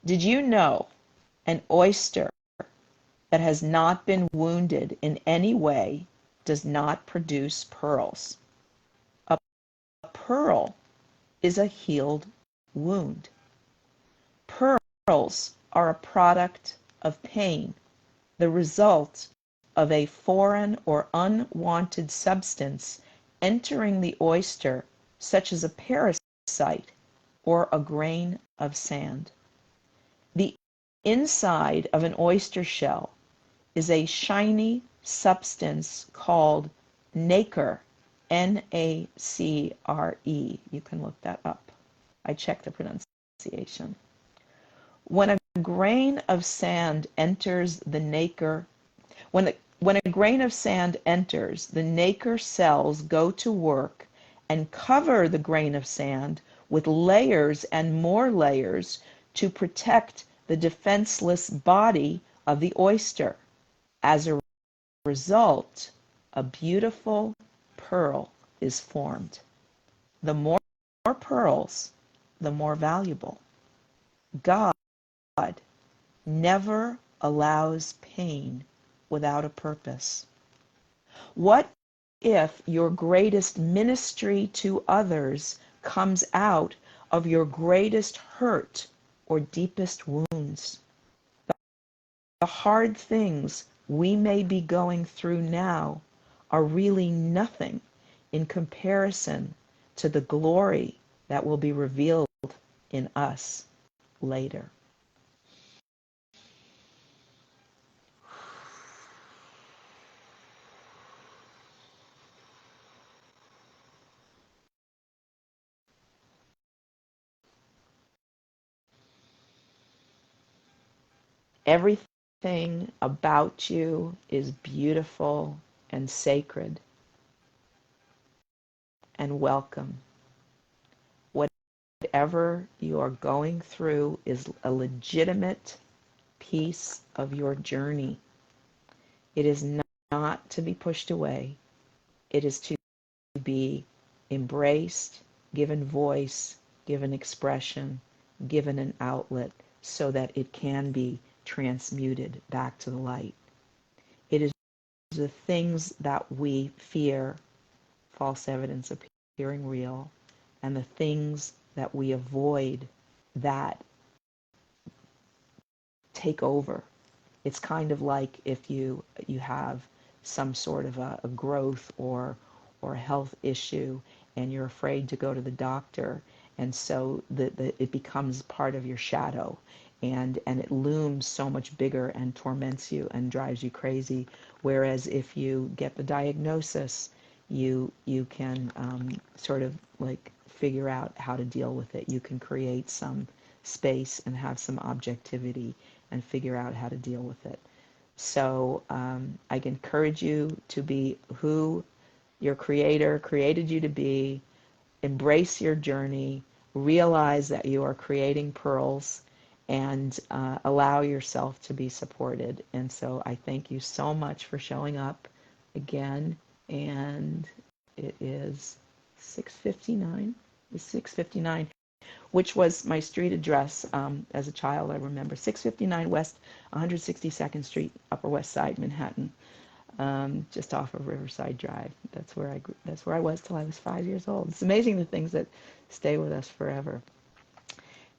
Did you know an oyster that has not been wounded in any way does not produce pearls? A pearl is a healed wound. Pearls are a product of pain, the result of a foreign or unwanted substance entering the oyster, such as a parasite or a grain of sand. The inside of an oyster shell is a shiny substance called nacre, N-A-C-R-E. You can look that up. I checked the pronunciation. When a grain of sand enters the nacre, when a grain of sand enters, the nacre cells go to work and cover the grain of sand with layers and more layers to protect the defenseless body of the oyster. As a result, a beautiful pearl is formed. The more pearls, the more valuable. God never allows pain without a purpose. What if your greatest ministry to others comes out of your greatest hurt or deepest wounds? The hard things we may be going through now are really nothing in comparison to the glory that will be revealed in us later. Everything about you is beautiful and sacred and welcome. Whatever you are going through is a legitimate piece of your journey. It is not to be pushed away. It is to be embraced, given voice, given expression, given an outlet so that it can be transmuted back to the light. It is the things that we fear, false evidence appearing real, and the things that we avoid that take over. It's kind of like if you have some sort of a growth or a health issue, and you're afraid to go to the doctor, and so it becomes part of your shadow, and it looms so much bigger and torments you and drives you crazy. Whereas if you get the diagnosis, you can sort of like figure out how to deal with it. You can create some space and have some objectivity and figure out how to deal with it. So I encourage you to be who your creator created you to be. Embrace your journey, realize that you are creating pearls, and allow yourself to be supported. And so I thank you so much for showing up again. And it is 6:59. It's 6:59, which was my street address as a child. I remember 659 West 162nd Street, Upper West Side, Manhattan, just off of Riverside Drive. That's where I was till I was 5 years old. It's amazing the things that stay with us forever.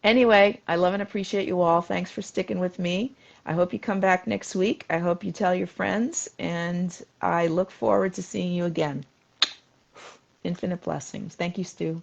Anyway, I love and appreciate you all. Thanks for sticking with me. I hope you come back next week. I hope you tell your friends, and I look forward to seeing you again. Infinite blessings. Thank you, Stu.